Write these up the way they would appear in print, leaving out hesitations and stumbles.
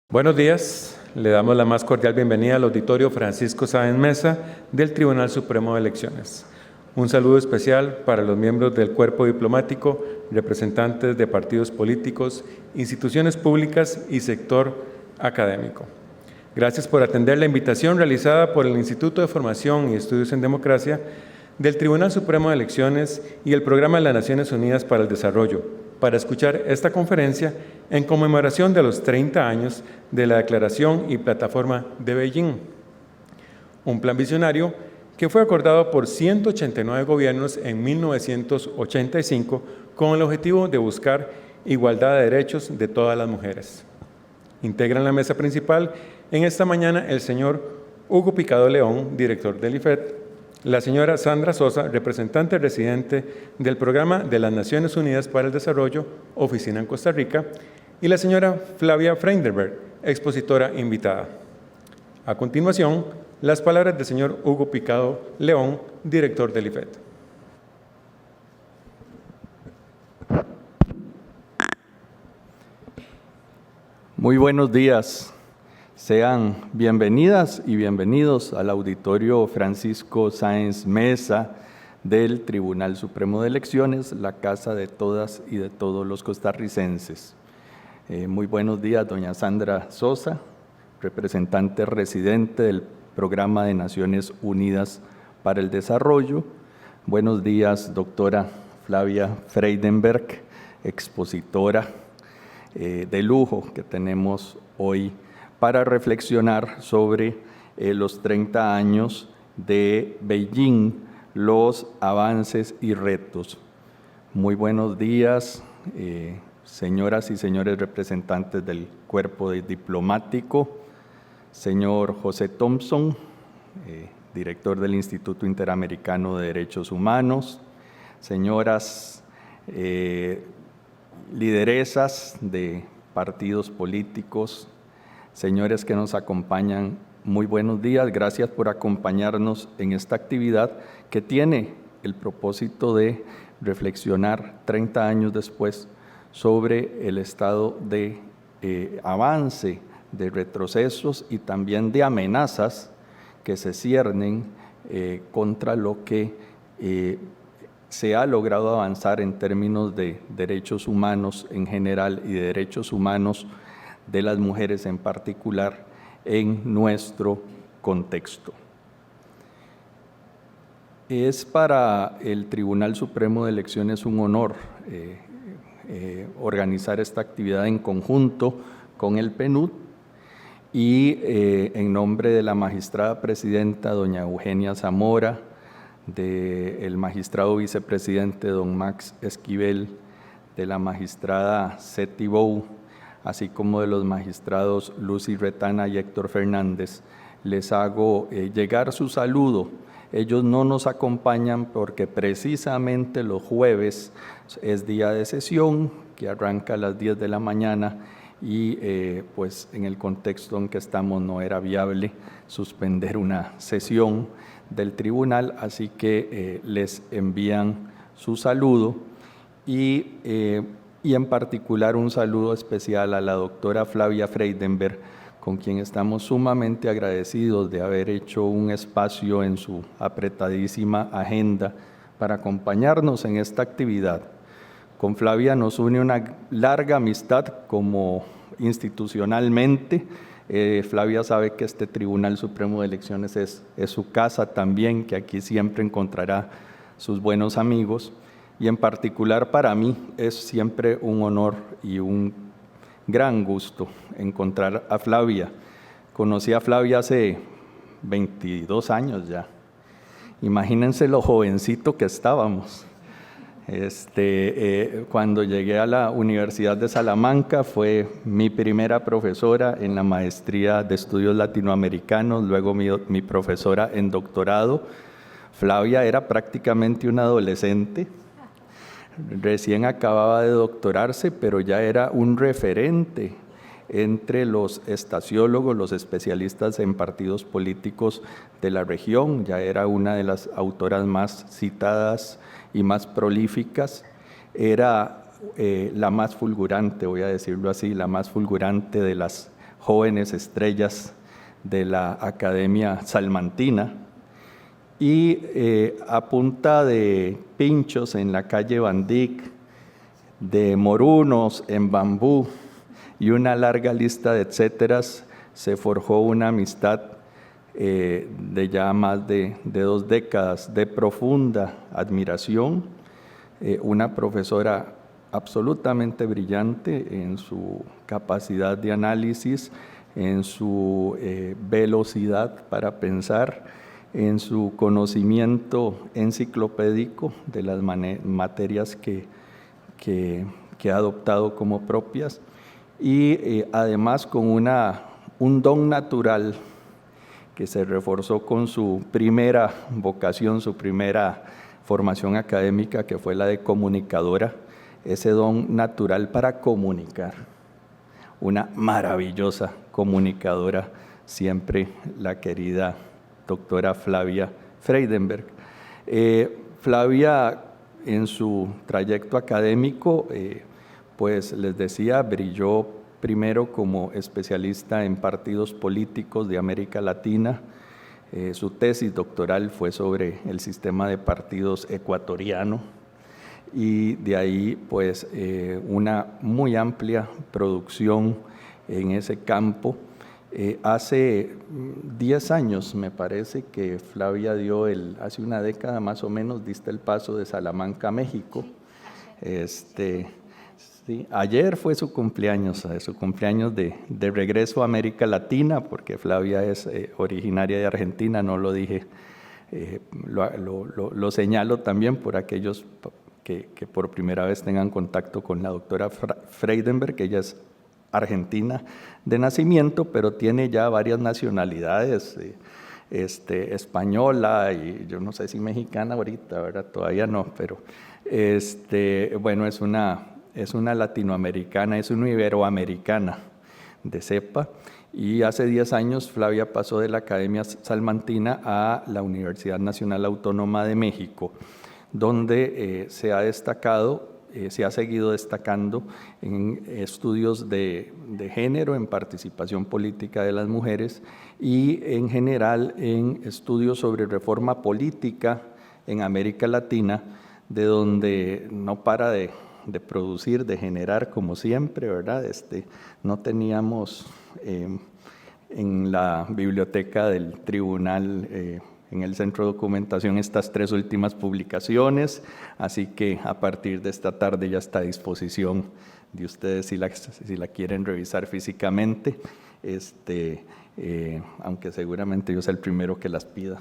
Buenos días, le damos la más cordial bienvenida al auditorio Francisco Sáenz Mesa del Tribunal Supremo de Elecciones. Un saludo especial para los miembros del cuerpo diplomático, representantes de partidos políticos, instituciones públicas y sector académico. Gracias por atender la invitación realizada por el Instituto de Formación y Estudios en Democracia del Tribunal Supremo de Elecciones y el Programa de las Naciones Unidas para el Desarrollo, para escuchar esta conferencia en conmemoración de los 30 años de la Declaración y Plataforma de Beijing, un plan visionario que fue acordado por 189 gobiernos en 1985 con el objetivo de buscar igualdad de derechos de todas las mujeres. Integran la mesa principal en esta mañana el señor Hugo Picado León, director del IFET, la señora Sandra Sosa, representante residente del Programa de las Naciones Unidas para el Desarrollo, oficina en Costa Rica, y la señora Flavia Freindenberg, expositora invitada. A continuación, las palabras del señor Hugo Picado León, director del IFET. Muy buenos días. Sean bienvenidas y bienvenidos al auditorio Francisco Sáenz Mesa del Tribunal Supremo de Elecciones, la casa de todas y de todos los costarricenses. Muy buenos días, doña Sandra Sosa, representante residente del Programa de Naciones Unidas para el Desarrollo. Buenos días, doctora Flavia Freindenberg, expositora de lujo que tenemos hoy para reflexionar sobre los 30 años de Beijing, los avances y retos. Muy buenos días, señoras y señores representantes del cuerpo diplomático, señor José Thompson, director del Instituto Interamericano de Derechos Humanos, señoras lideresas de partidos políticos, señores que nos acompañan, muy buenos días. Gracias por acompañarnos en esta actividad que tiene el propósito de reflexionar 30 años después sobre el estado de avance, de retrocesos y también de amenazas que se ciernen contra lo que se ha logrado avanzar en términos de derechos humanos en general y de derechos humanos de las mujeres en particular en nuestro contexto. Es para el Tribunal Supremo de Elecciones un honor organizar esta actividad en conjunto con el PNUD y en nombre de la magistrada presidenta doña Eugenia Zamora, del magistrado vicepresidente don Max Esquivel, de la magistrada Seti Bou, así como de los magistrados Lucy Retana y Héctor Fernández, les hago llegar su saludo. Ellos no nos acompañan porque precisamente los jueves es día de sesión, que arranca a las 10 de la mañana y pues en el contexto en que estamos no era viable suspender una sesión del tribunal, así que les envían su saludo y en particular un saludo especial a la doctora Flavia Freindenberg, con quien estamos sumamente agradecidos de haber hecho un espacio en su apretadísima agenda para acompañarnos en esta actividad. Con Flavia nos une una larga amistad como institucionalmente. Flavia sabe que este Tribunal Supremo de Elecciones es su casa también, que aquí siempre encontrará sus buenos amigos. Y en particular para mí es siempre un honor y un gran gusto encontrar a Flavia. Conocí a Flavia hace 22 años ya. Imagínense lo jovencito que estábamos. Cuando llegué a la Universidad de Salamanca fue mi primera profesora en la maestría de estudios latinoamericanos, luego mi profesora en doctorado. Flavia era prácticamente una adolescente. Recién acababa de doctorarse, pero ya era un referente entre los estasiólogos, los especialistas en partidos políticos de la región. Ya era una de las autoras más citadas y más prolíficas. Era la más fulgurante, voy a decirlo así, la más fulgurante de las jóvenes estrellas de la Academia Salmantina, y a punta de pinchos en la calle Bandic, de morunos en bambú y una larga lista de etcéteras, se forjó una amistad de ya más de 2 décadas de profunda admiración. Una profesora absolutamente brillante en su capacidad de análisis, en su velocidad para pensar, en su conocimiento enciclopédico de las materias que ha adoptado como propias, y además con un don natural que se reforzó con su primera vocación, su primera formación académica, que fue la de comunicadora, ese don natural para comunicar. Una maravillosa comunicadora, siempre la querida doctora Flavia Freidenberg. Flavia, en su trayecto académico, pues les decía, brilló primero como especialista en partidos políticos de América Latina. Su tesis doctoral fue sobre el sistema de partidos ecuatoriano, y de ahí pues una muy amplia producción en ese campo. Hace 10 años, me parece, que Flavia hace una década más o menos, diste el paso de Salamanca a México. Sí, ayer fue su cumpleaños de regreso a América Latina, porque Flavia es originaria de Argentina, no lo dije, lo señalo también por aquellos que por primera vez tengan contacto con la doctora Freidenberg, que ella es argentina de nacimiento, pero tiene ya varias nacionalidades, española y yo no sé si mexicana ahorita, ¿verdad? Todavía no, pero bueno, es una latinoamericana, es una iberoamericana de cepa, y hace 10 años Flavia pasó de la Academia Salmantina a la Universidad Nacional Autónoma de México, donde se ha seguido destacando en estudios de género, en participación política de las mujeres y en general en estudios sobre reforma política en América Latina, de donde no para de producir, de generar como siempre, ¿verdad? No teníamos en la biblioteca del tribunal, en el centro de documentación, estas 3 últimas publicaciones, así que a partir de esta tarde ya está a disposición de ustedes si la quieren revisar físicamente, aunque seguramente yo sea el primero que las pida,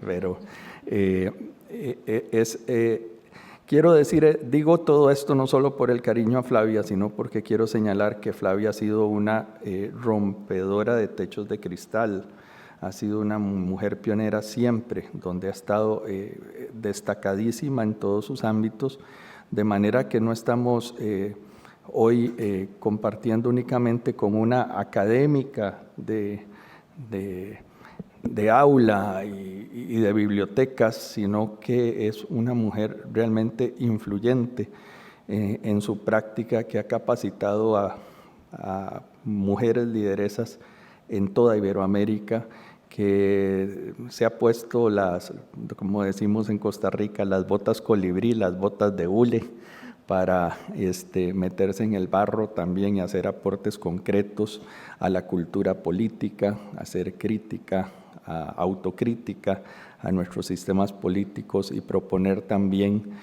pero quiero decir, digo todo esto no solo por el cariño a Flavia, sino porque quiero señalar que Flavia ha sido una rompedora de techos de cristal, ha sido una mujer pionera siempre, donde ha estado destacadísima en todos sus ámbitos, de manera que no estamos hoy compartiendo únicamente con una académica de aula y de bibliotecas, sino que es una mujer realmente influyente en su práctica, que ha capacitado a mujeres lideresas en toda Iberoamérica, que se ha puesto como decimos en Costa Rica, las botas colibrí, las botas de hule, para meterse en el barro también y hacer aportes concretos a la cultura política, hacer crítica, autocrítica a nuestros sistemas políticos, y proponer también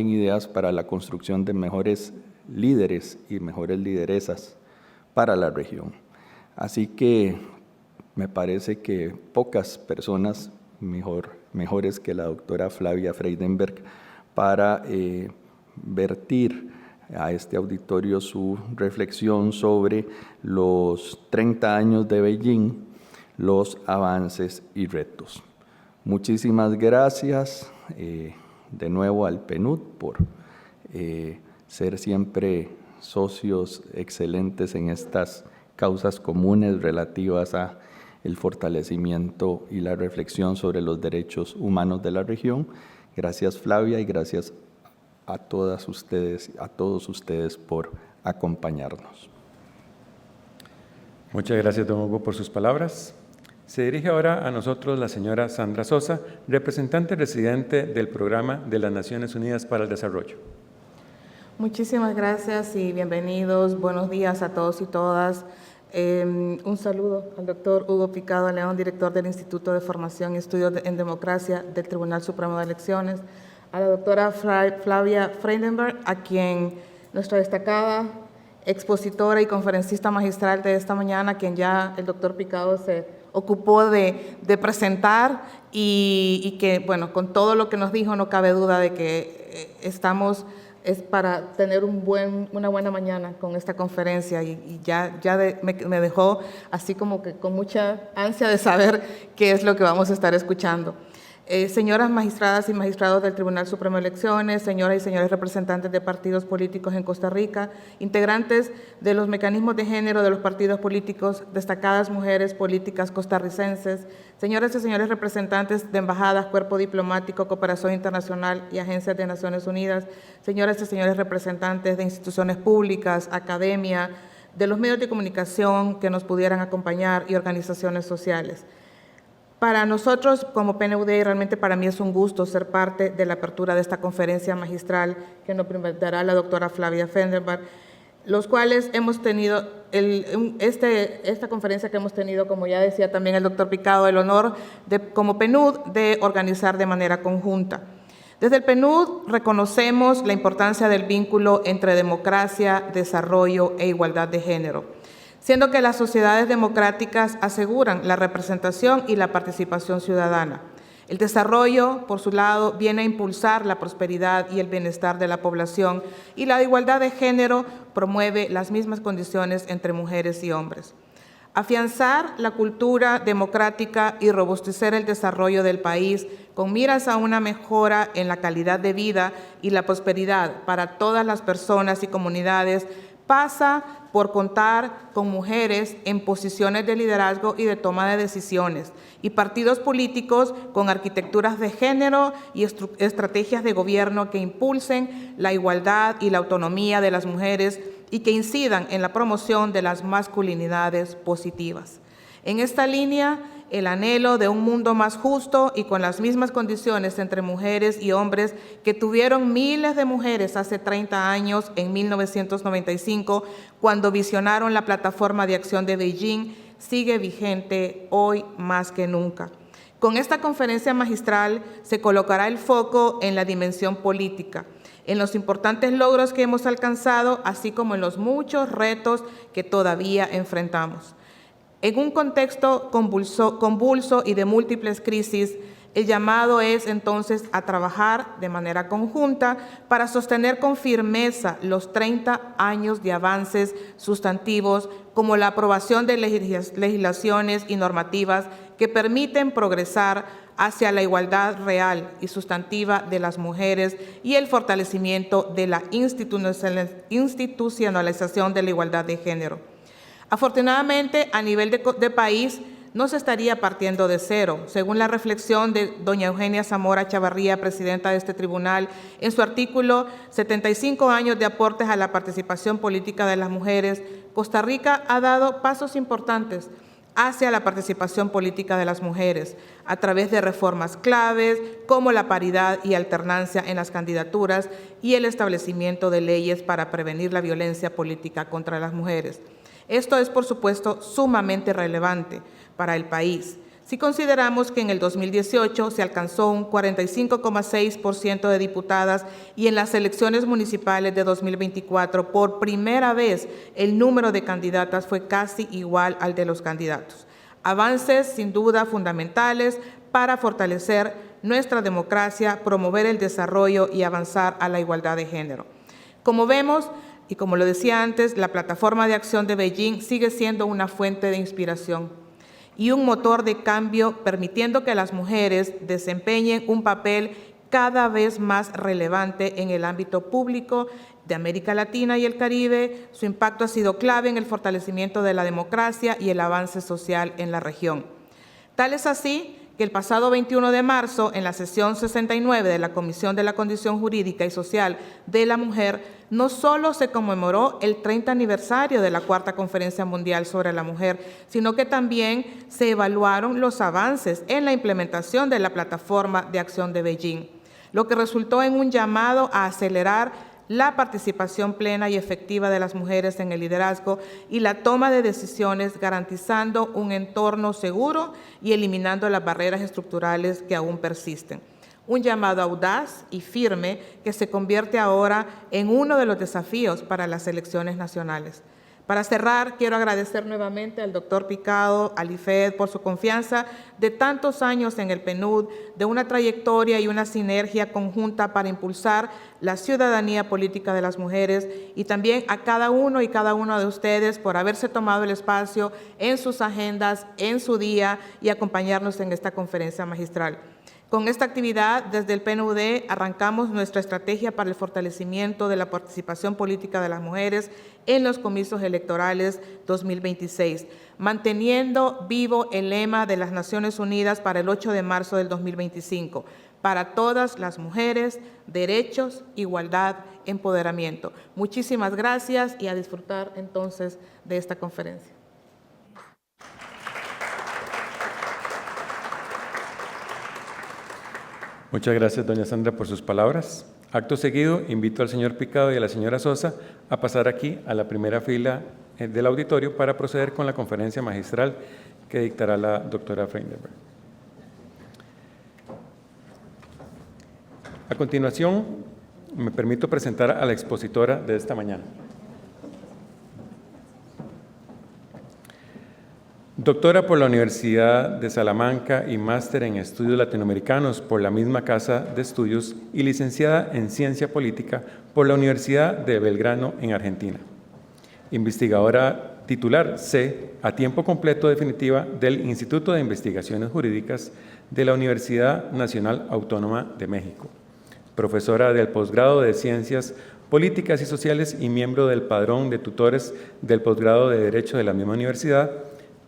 ideas para la construcción de mejores líderes y mejores lideresas para la región. Así que me parece que pocas personas mejores que la doctora Flavia Freidenberg para vertir a este auditorio su reflexión sobre los 30 años de Beijing, los avances y retos. Muchísimas gracias de nuevo al PNUD por ser siempre socios excelentes en estas causas comunes relativas a el fortalecimiento y la reflexión sobre los derechos humanos de la región. Gracias, Flavia, y gracias a todas ustedes, a todos ustedes por acompañarnos. Muchas gracias, don Hugo, por sus palabras. Se dirige ahora a nosotros la señora Sandra Sosa, representante residente del Programa de las Naciones Unidas para el Desarrollo. Muchísimas gracias y bienvenidos. Buenos días a todos y todas. Un saludo al doctor Hugo Picado León, director del Instituto de Formación y Estudios en Democracia del Tribunal Supremo de Elecciones, a la doctora Flavia Freidenberg, a quien nuestra destacada expositora y conferencista magistral de esta mañana, a quien ya el doctor Picado se ocupó de presentar y que, bueno, con todo lo que nos dijo no cabe duda de que es para tener una buena mañana con esta conferencia y me dejó así como que con mucha ansia de saber qué es lo que vamos a estar escuchando. Señoras magistradas y magistrados del Tribunal Supremo de Elecciones, señoras y señores representantes de partidos políticos en Costa Rica, integrantes de los mecanismos de género de los partidos políticos, destacadas mujeres políticas costarricenses, señoras y señores representantes de embajadas, cuerpo diplomático, cooperación internacional y agencias de Naciones Unidas, señoras y señores representantes de instituciones públicas, academia, de los medios de comunicación que nos pudieran acompañar y organizaciones sociales. Para nosotros, como PNUD, realmente para mí es un gusto ser parte de la apertura de esta conferencia magistral que nos dará la doctora Flavia Freidenberg, los cuales hemos tenido, esta conferencia que hemos tenido, como ya decía también el doctor Picado, el honor como PNUD de organizar de manera conjunta. Desde el PNUD reconocemos la importancia del vínculo entre democracia, desarrollo e igualdad de género, siendo que las sociedades democráticas aseguran la representación y la participación ciudadana. El desarrollo, por su lado, viene a impulsar la prosperidad y el bienestar de la población, y la igualdad de género promueve las mismas condiciones entre mujeres y hombres. Afianzar la cultura democrática y robustecer el desarrollo del país con miras a una mejora en la calidad de vida y la prosperidad para todas las personas y comunidades pasa por contar con mujeres en posiciones de liderazgo y de toma de decisiones y partidos políticos con arquitecturas de género y estrategias de gobierno que impulsen la igualdad y la autonomía de las mujeres y que incidan en la promoción de las masculinidades positivas. En esta línea, el anhelo de un mundo más justo y con las mismas condiciones entre mujeres y hombres que tuvieron miles de mujeres hace 30 años, en 1995, cuando visionaron la Plataforma de Acción de Beijing, sigue vigente hoy más que nunca. Con esta conferencia magistral se colocará el foco en la dimensión política, en los importantes logros que hemos alcanzado, así como en los muchos retos que todavía enfrentamos. En un contexto convulso y de múltiples crisis, el llamado es entonces a trabajar de manera conjunta para sostener con firmeza los 30 años de avances sustantivos, como la aprobación de legislaciones y normativas que permiten progresar hacia la igualdad real y sustantiva de las mujeres y el fortalecimiento de la institucionalización de la igualdad de género. Afortunadamente, a nivel de país, no se estaría partiendo de cero. Según la reflexión de doña Eugenia Zamora Chavarría, presidenta de este tribunal, en su artículo 75 años de aportes a la participación política de las mujeres, Costa Rica ha dado pasos importantes hacia la participación política de las mujeres a través de reformas claves como la paridad y alternancia en las candidaturas y el establecimiento de leyes para prevenir la violencia política contra las mujeres. Esto es, por supuesto, sumamente relevante para el país. Si consideramos que en el 2018 se alcanzó un 45,6% de diputadas y en las elecciones municipales de 2024, por primera vez, el número de candidatas fue casi igual al de los candidatos. Avances, sin duda, fundamentales para fortalecer nuestra democracia, promover el desarrollo y avanzar a la igualdad de género. Como vemos, y como lo decía antes, la Plataforma de Acción de Beijing sigue siendo una fuente de inspiración y un motor de cambio, permitiendo que las mujeres desempeñen un papel cada vez más relevante en el ámbito público de América Latina y el Caribe. Su impacto ha sido clave en el fortalecimiento de la democracia y el avance social en la región. Tal es así que el pasado 21 de marzo, en la sesión 69 de la Comisión de la Condición Jurídica y Social de la Mujer, no solo se conmemoró el 30 aniversario de la Cuarta Conferencia Mundial sobre la Mujer, sino que también se evaluaron los avances en la implementación de la Plataforma de Acción de Beijing, lo que resultó en un llamado a acelerar la participación plena y efectiva de las mujeres en el liderazgo y la toma de decisiones, garantizando un entorno seguro y eliminando las barreras estructurales que aún persisten. Un llamado audaz y firme que se convierte ahora en uno de los desafíos para las elecciones nacionales. Para cerrar, quiero agradecer nuevamente al doctor Picado, al IFED, por su confianza de tantos años en el PNUD, de una trayectoria y una sinergia conjunta para impulsar la ciudadanía política de las mujeres, y también a cada uno y cada una de ustedes por haberse tomado el espacio en sus agendas, en su día, y acompañarnos en esta conferencia magistral. Con esta actividad, desde el PNUD, arrancamos nuestra estrategia para el fortalecimiento de la participación política de las mujeres en los comicios electorales 2026, manteniendo vivo el lema de las Naciones Unidas para el 8 de marzo del 2025, para todas las mujeres, derechos, igualdad, empoderamiento. Muchísimas gracias y a disfrutar entonces de esta conferencia. Muchas gracias, doña Sandra, por sus palabras. Acto seguido, invito al señor Picado y a la señora Sosa a pasar aquí a la primera fila del auditorio para proceder con la conferencia magistral que dictará la doctora Freindenberg. A continuación, me permito presentar a la expositora de esta mañana. Doctora por la Universidad de Salamanca y máster en Estudios Latinoamericanos por la misma Casa de Estudios y licenciada en Ciencia Política por la Universidad de Belgrano en Argentina. Investigadora titular C a tiempo completo definitiva del Instituto de Investigaciones Jurídicas de la Universidad Nacional Autónoma de México. Profesora del posgrado de Ciencias Políticas y Sociales y miembro del Padrón de Tutores del posgrado de Derecho de la misma universidad.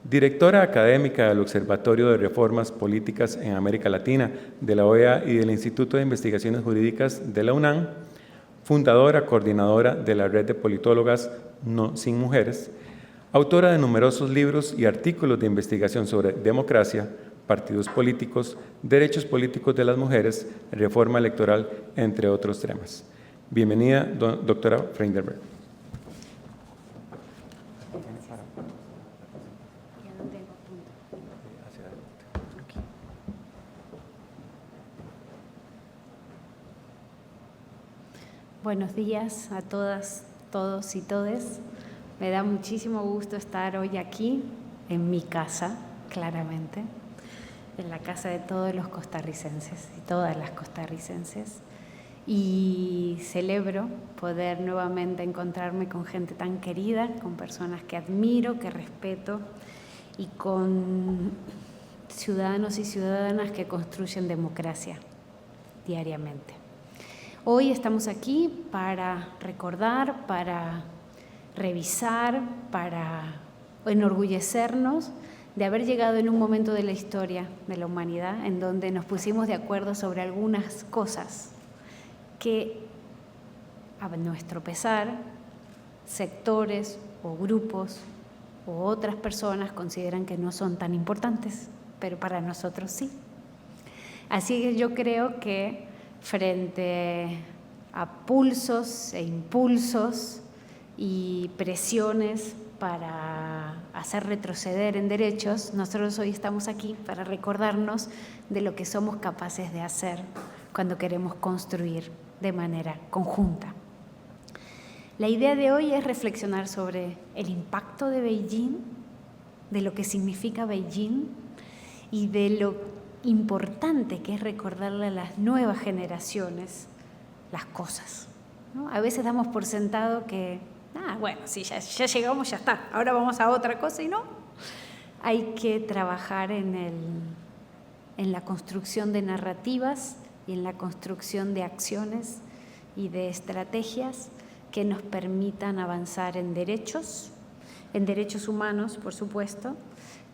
Directora académica del Observatorio de Reformas Políticas en América Latina de la OEA y del Instituto de Investigaciones Jurídicas de la UNAM, fundadora, coordinadora de la Red de Politólogas No Sin Mujeres, autora de numerosos libros y artículos de investigación sobre democracia, partidos políticos, derechos políticos de las mujeres, reforma electoral, entre otros temas. Bienvenida, doctora Freindenberg. Buenos días a todas, todos y todes. Me da muchísimo gusto estar hoy aquí, en mi casa, claramente, en la casa de todos los costarricenses y todas las costarricenses. Y celebro poder nuevamente encontrarme con gente tan querida, con personas que admiro, que respeto, y con ciudadanos y ciudadanas que construyen democracia diariamente. Hoy estamos aquí para recordar, para revisar, para enorgullecernos de haber llegado en un momento de la historia de la humanidad en donde nos pusimos de acuerdo sobre algunas cosas que, a nuestro pesar, sectores o grupos u otras personas consideran que no son tan importantes, pero para nosotros sí. Así que yo creo que frente a pulsos e impulsos y presiones para hacer retroceder en derechos, nosotros hoy estamos aquí para recordarnos de lo que somos capaces de hacer cuando queremos construir de manera conjunta. La idea de hoy es reflexionar sobre el impacto de Beijing, de lo que significa Beijing y de lo importante que es recordarle a las nuevas generaciones las cosas, ¿no? A veces damos por sentado que, bueno, sí, ya llegamos, ya está, ahora vamos a otra cosa, y no. Hay que trabajar en la construcción de narrativas y en la construcción de acciones y de estrategias que nos permitan avanzar en derechos humanos, por supuesto,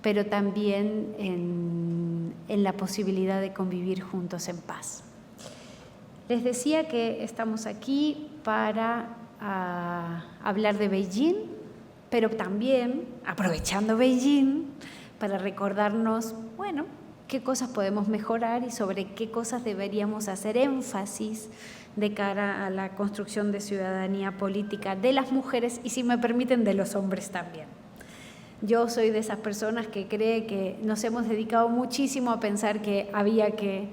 pero también en la posibilidad de convivir juntos en paz. Les decía que estamos aquí para hablar de Beijing, pero también, aprovechando Beijing, para recordarnos, bueno, qué cosas podemos mejorar y sobre qué cosas deberíamos hacer énfasis de cara a la construcción de ciudadanía política de las mujeres y, si me permiten, de los hombres también. Yo soy de esas personas que cree que nos hemos dedicado muchísimo a pensar que había que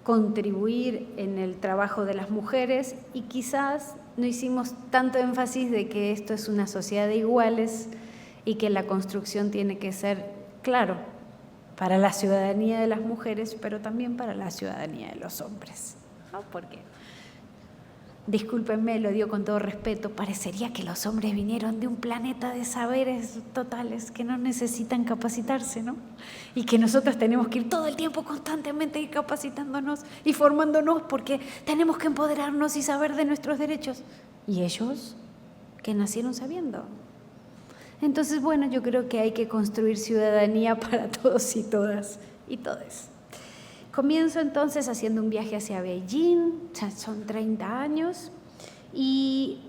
contribuir en el trabajo de las mujeres y quizás no hicimos tanto énfasis de que esto es una sociedad de iguales y que la construcción tiene que ser, claro, para la ciudadanía de las mujeres, pero también para la ciudadanía de los hombres, ¿no? Porque, discúlpenme, lo digo con todo respeto, parecería que los hombres vinieron de un planeta de saberes totales que no necesitan capacitarse, ¿no? Y que nosotros tenemos que ir todo el tiempo constantemente capacitándonos y formándonos porque tenemos que empoderarnos y saber de nuestros derechos. ¿Y ellos? Que nacieron sabiendo. Entonces, bueno, yo creo que hay que construir ciudadanía para todos y todas y todes. Comienzo entonces haciendo un viaje hacia Beijing, ya son 30 años, y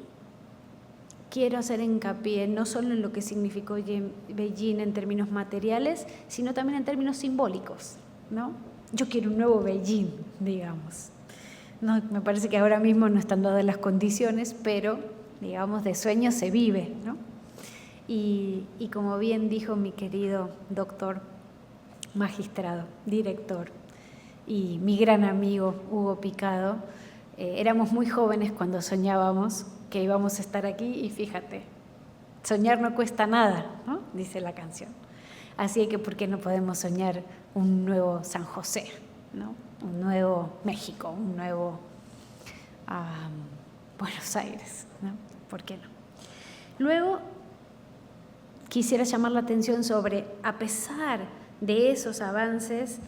quiero hacer hincapié no solo en lo que significó Beijing en términos materiales, sino también en términos simbólicos, ¿no? Yo quiero un nuevo Beijing, digamos. No, me parece que ahora mismo no están dadas las condiciones, pero, digamos, de sueño se vive, ¿no? Y como bien dijo mi querido doctor, magistrado, director, y mi gran amigo Hugo Picado, éramos muy jóvenes cuando soñábamos que íbamos a estar aquí y fíjate, soñar no cuesta nada, ¿no? Dice la canción. Así que ¿por qué no podemos soñar un nuevo San José, ¿no? Un nuevo México, un nuevo Buenos Aires, ¿no? ¿Por qué no? Luego quisiera llamar la atención sobre, a pesar de esos avances,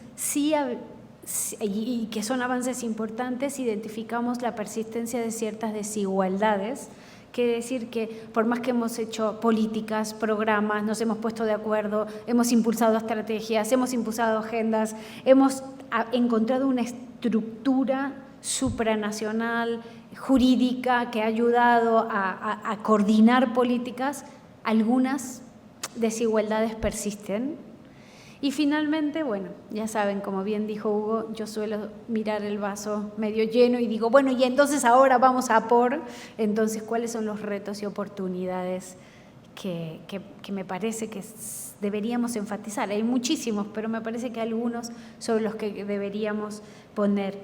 y que son avances importantes, identificamos la persistencia de ciertas desigualdades. Quiere decir que por más que hemos hecho políticas, programas, nos hemos puesto de acuerdo, hemos impulsado estrategias, hemos impulsado agendas, hemos encontrado una estructura supranacional, jurídica, que ha ayudado a coordinar políticas, algunas desigualdades persisten. Y finalmente, bueno, ya saben, como bien dijo Hugo, yo suelo mirar el vaso medio lleno y digo, bueno, y entonces ahora vamos a por, entonces, ¿cuáles son los retos y oportunidades que me parece que deberíamos enfatizar? Hay muchísimos, pero me parece que algunos sobre los que deberíamos poner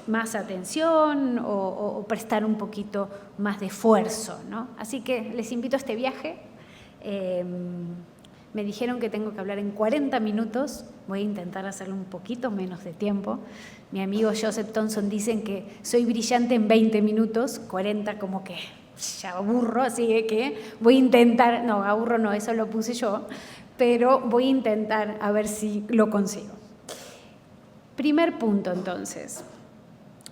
más atención o prestar un poquito más de esfuerzo, ¿no? Así que les invito a este viaje. Me dijeron que tengo que hablar en 40 minutos, voy a intentar hacerlo un poquito menos de tiempo. Mi amigo Joseph Thompson dicen que soy brillante en 20 minutos, 40 como que ya aburro, así que voy a intentar, no, aburro no, eso lo puse yo, pero voy a intentar a ver si lo consigo. Primer punto entonces,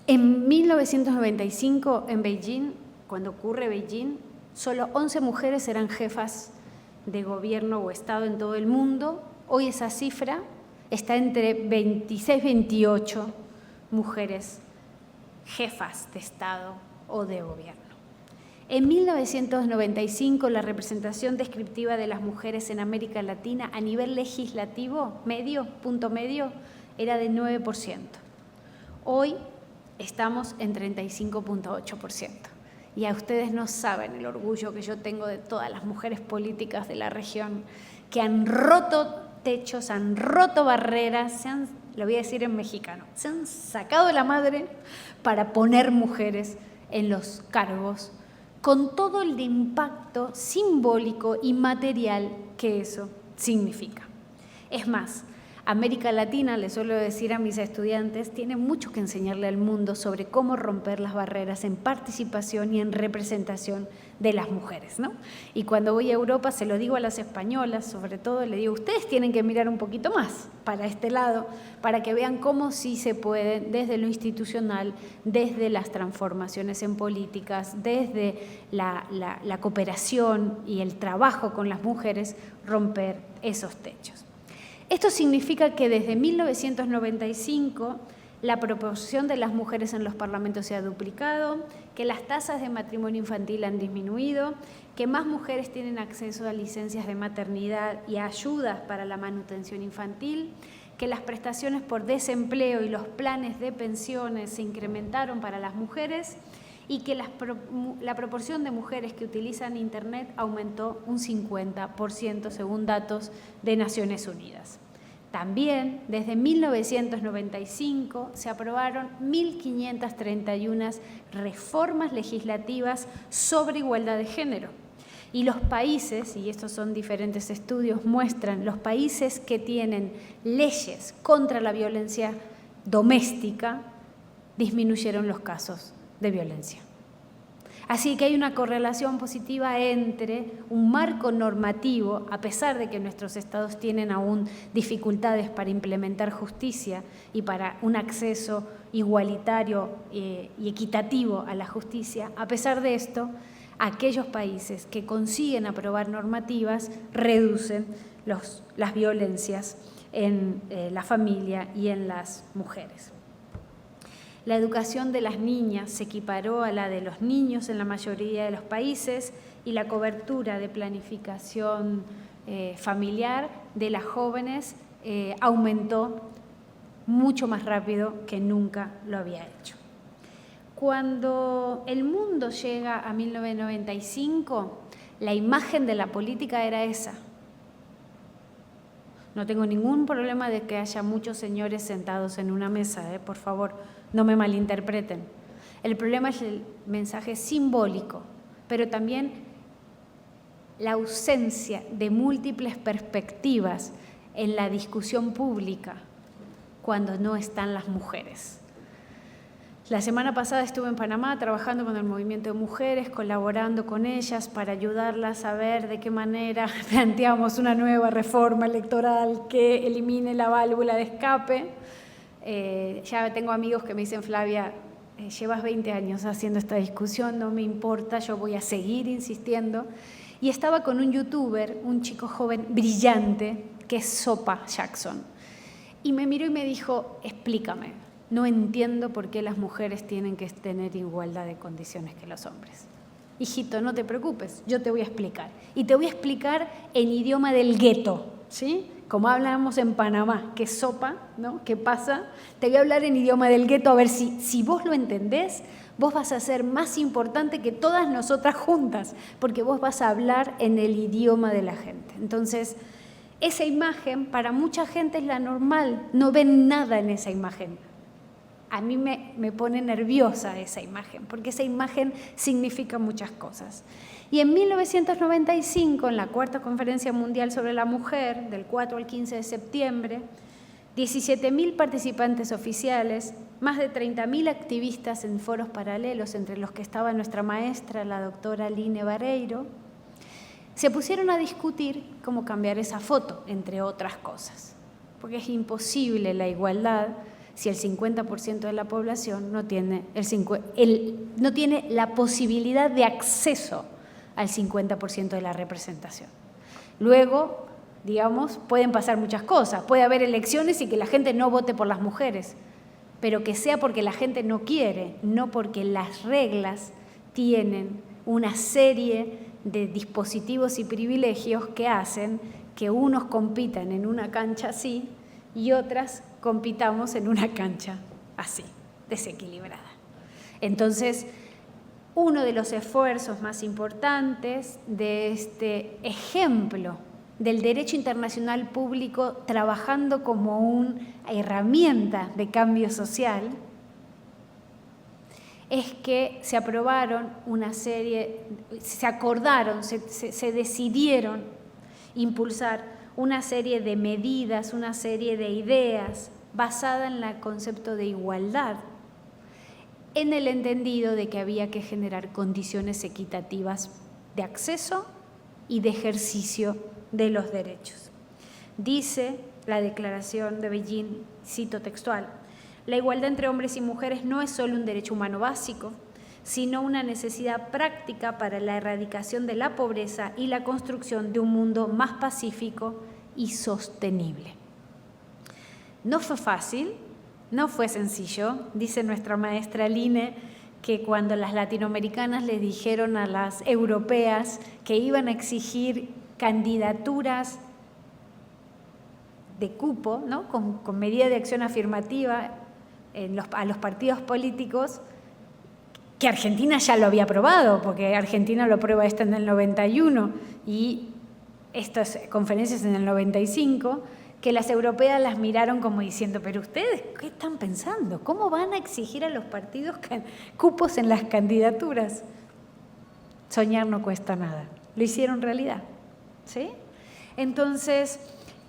en 1995 en Beijing, cuando ocurre Beijing, solo 11 mujeres eran jefas de gobierno o Estado en todo el mundo. Hoy esa cifra está entre 26 y 28 mujeres jefas de Estado o de gobierno. En 1995, la representación descriptiva de las mujeres en América Latina a nivel legislativo, punto medio, era de 9%. Hoy estamos en 35.8%. Y a ustedes no saben el orgullo que yo tengo de todas las mujeres políticas de la región que han roto techos, han roto barreras, lo voy a decir en mexicano, se han sacado la madre para poner mujeres en los cargos con todo el impacto simbólico y material que eso significa. Es más, América Latina, le suelo decir a mis estudiantes, tiene mucho que enseñarle al mundo sobre cómo romper las barreras en participación y en representación de las mujeres, ¿no? Y cuando voy a Europa se lo digo a las españolas, sobre todo le digo, ustedes tienen que mirar un poquito más para este lado, para que vean cómo sí se puede desde lo institucional, desde las transformaciones en políticas, desde la cooperación y el trabajo con las mujeres, romper esos techos. Esto significa que desde 1995 la proporción de las mujeres en los parlamentos se ha duplicado, que las tasas de matrimonio infantil han disminuido, que más mujeres tienen acceso a licencias de maternidad y a ayudas para la manutención infantil, que las prestaciones por desempleo y los planes de pensiones se incrementaron para las mujeres y que la proporción de mujeres que utilizan Internet aumentó un 50% según datos de Naciones Unidas. También, desde 1995, se aprobaron 1.531 reformas legislativas sobre igualdad de género. Y los países, y estos son diferentes estudios, muestran los países que tienen leyes contra la violencia doméstica, disminuyeron los casos de violencia. Así que hay una correlación positiva entre un marco normativo, a pesar de que nuestros estados tienen aún dificultades para implementar justicia y para un acceso igualitario y equitativo a la justicia. A pesar de esto, aquellos países que consiguen aprobar normativas reducen las violencias en la familia y en las mujeres. La educación de las niñas se equiparó a la de los niños en la mayoría de los países y la cobertura de planificación familiar de las jóvenes aumentó mucho más rápido que nunca lo había hecho. Cuando el mundo llega a 1995, la imagen de la política era esa. No tengo ningún problema de que haya muchos señores sentados en una mesa, por favor, no me malinterpreten. El problema es el mensaje simbólico, pero también la ausencia de múltiples perspectivas en la discusión pública cuando no están las mujeres. La semana pasada estuve en Panamá trabajando con el movimiento de mujeres, colaborando con ellas para ayudarlas a ver de qué manera planteamos una nueva reforma electoral que elimine la válvula de escape. Ya tengo amigos que me dicen, Flavia, llevas 20 años haciendo esta discusión, no me importa, yo voy a seguir insistiendo. Y estaba con un youtuber, un chico joven brillante, que es Sopa Jackson. Y me miró y me dijo, explícame, no entiendo por qué las mujeres tienen que tener igualdad de condiciones que los hombres. Hijito, no te preocupes, yo te voy a explicar. Y te voy a explicar en idioma del gueto, ¿sí? Como hablamos en Panamá, que sopa, ¿no? ¿Qué pasa? Te voy a hablar en idioma del gueto, a ver si vos lo entendés, vos vas a ser más importante que todas nosotras juntas, porque vos vas a hablar en el idioma de la gente. Entonces, esa imagen para mucha gente es la normal, no ven nada en esa imagen. A mí me pone nerviosa esa imagen, porque esa imagen significa muchas cosas. Y en 1995, en la Cuarta Conferencia Mundial sobre la Mujer, del 4 al 15 de septiembre, 17.000 participantes oficiales, más de 30.000 activistas en foros paralelos, entre los que estaba nuestra maestra, la doctora Line Barreiro, se pusieron a discutir cómo cambiar esa foto, entre otras cosas, porque es imposible la igualdad si el 50% de la población no tiene la posibilidad de acceso al 50% de la representación. Luego, digamos, pueden pasar muchas cosas. Puede haber elecciones y que la gente no vote por las mujeres, pero que sea porque la gente no quiere, no porque las reglas tienen una serie de dispositivos y privilegios que hacen que unos compitan en una cancha así y otras compitamos en una cancha así, desequilibrada. Entonces, uno de los esfuerzos más importantes de este ejemplo del derecho internacional público trabajando como una herramienta de cambio social es que se aprobaron una serie, se acordaron, se decidieron impulsar una serie de medidas, una serie de ideas basada en el concepto de igualdad, en el entendido de que había que generar condiciones equitativas de acceso y de ejercicio de los derechos. Dice la Declaración de Beijing, cito textual, la igualdad entre hombres y mujeres no es solo un derecho humano básico, sino una necesidad práctica para la erradicación de la pobreza y la construcción de un mundo más pacífico y sostenible. No fue fácil, no fue sencillo. Dice nuestra maestra Line que cuando las latinoamericanas les dijeron a las europeas que iban a exigir candidaturas de cupo, ¿no? con medida de acción afirmativa a los partidos políticos, que Argentina ya lo había aprobado, porque Argentina lo aprueba esto en el 91 y estas conferencias en el 95, que las europeas las miraron como diciendo, pero ustedes, ¿qué están pensando? ¿Cómo van a exigir a los partidos cupos en las candidaturas? Soñar no cuesta nada. Lo hicieron realidad, ¿sí? Entonces,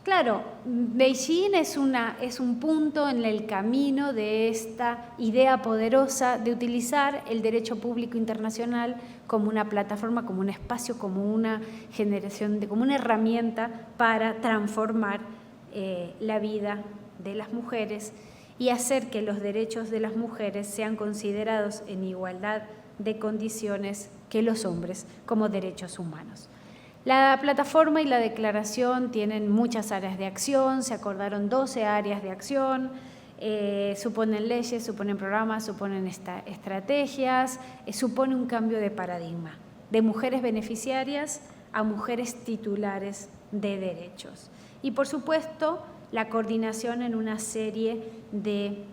claro, Beijing es un punto en el camino de esta idea poderosa de utilizar el derecho público internacional como una plataforma, como un espacio, como una generación, como una herramienta para transformar la vida de las mujeres y hacer que los derechos de las mujeres sean considerados en igualdad de condiciones que los hombres como derechos humanos. La plataforma y la declaración tienen muchas áreas de acción, se acordaron 12 áreas de acción, suponen leyes, suponen programas, suponen estrategias, supone un cambio de paradigma, de mujeres beneficiarias a mujeres titulares de derechos. Y, por supuesto, la coordinación en una serie de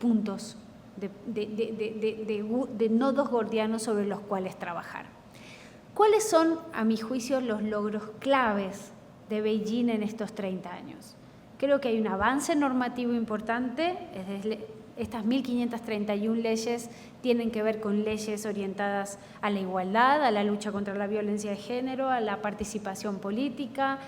puntos, de nodos gordianos sobre los cuales trabajar. ¿Cuáles son, a mi juicio, los logros claves de Beijing en estos 30 años? Creo que hay un avance normativo importante. Estas 1.531 leyes tienen que ver con leyes orientadas a la igualdad, a la lucha contra la violencia de género, a la participación política.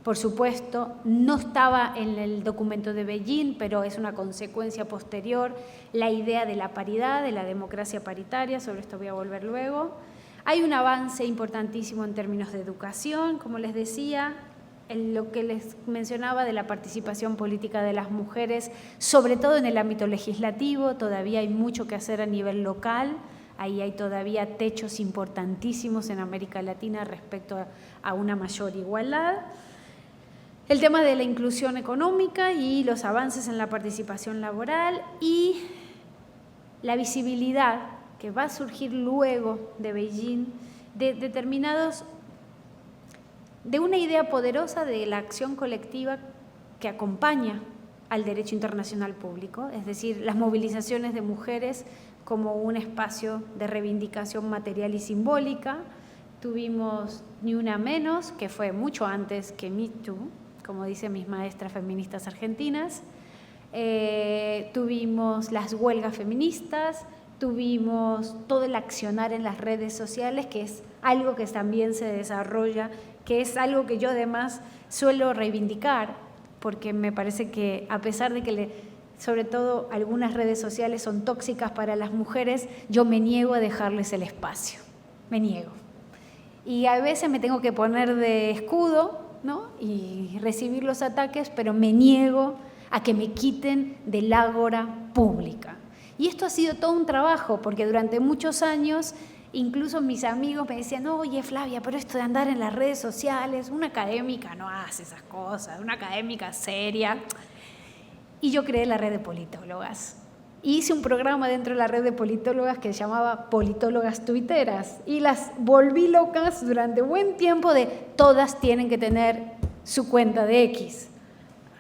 Por supuesto, no estaba en el documento de Beijing, pero es una consecuencia posterior, la idea de la paridad, de la democracia paritaria, sobre esto voy a volver luego. Hay un avance importantísimo en términos de educación, como les decía, en lo que les mencionaba de la participación política de las mujeres, sobre todo en el ámbito legislativo. Todavía hay mucho que hacer a nivel local, ahí hay todavía techos importantísimos en América Latina respecto a una mayor igualdad. El tema de la inclusión económica y los avances en la participación laboral y la visibilidad que va a surgir luego de Beijing de una idea poderosa de la acción colectiva que acompaña al derecho internacional público, es decir, las movilizaciones de mujeres como un espacio de reivindicación material y simbólica. Tuvimos Ni Una Menos, que fue mucho antes que Me Too, como dicen mis maestras feministas argentinas. Tuvimos las huelgas feministas, tuvimos todo el accionar en las redes sociales, que es algo que también se desarrolla, que es algo que yo además suelo reivindicar, porque me parece que a pesar de que sobre todo algunas redes sociales son tóxicas para las mujeres, yo me niego a dejarles el espacio, me niego. Y a veces me tengo que poner de escudo, ¿no? Y recibir los ataques, pero me niego a que me quiten del ágora pública. Y esto ha sido todo un trabajo, porque durante muchos años, incluso mis amigos me decían, oye Flavia, pero esto de andar en las redes sociales, una académica no hace esas cosas, una académica seria. Y yo creé la red de politólogas. Hice un programa dentro de la red de politólogas que se llamaba Politólogas Tuiteras y las volví locas durante buen tiempo de todas tienen que tener su cuenta de X,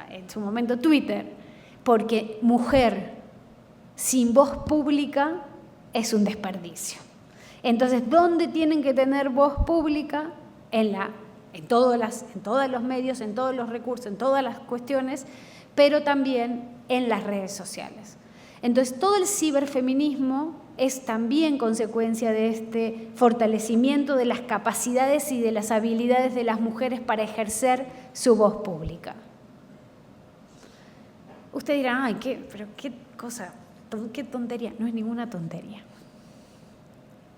en su momento Twitter, porque mujer sin voz pública es un desperdicio. Entonces, ¿dónde tienen que tener voz pública? En todos los medios, en todos los recursos, en todas las cuestiones, pero también en las redes sociales. Entonces, todo el ciberfeminismo es también consecuencia de este fortalecimiento de las capacidades y de las habilidades de las mujeres para ejercer su voz pública. Usted dirá, ay, pero qué cosa, qué tontería. No es ninguna tontería.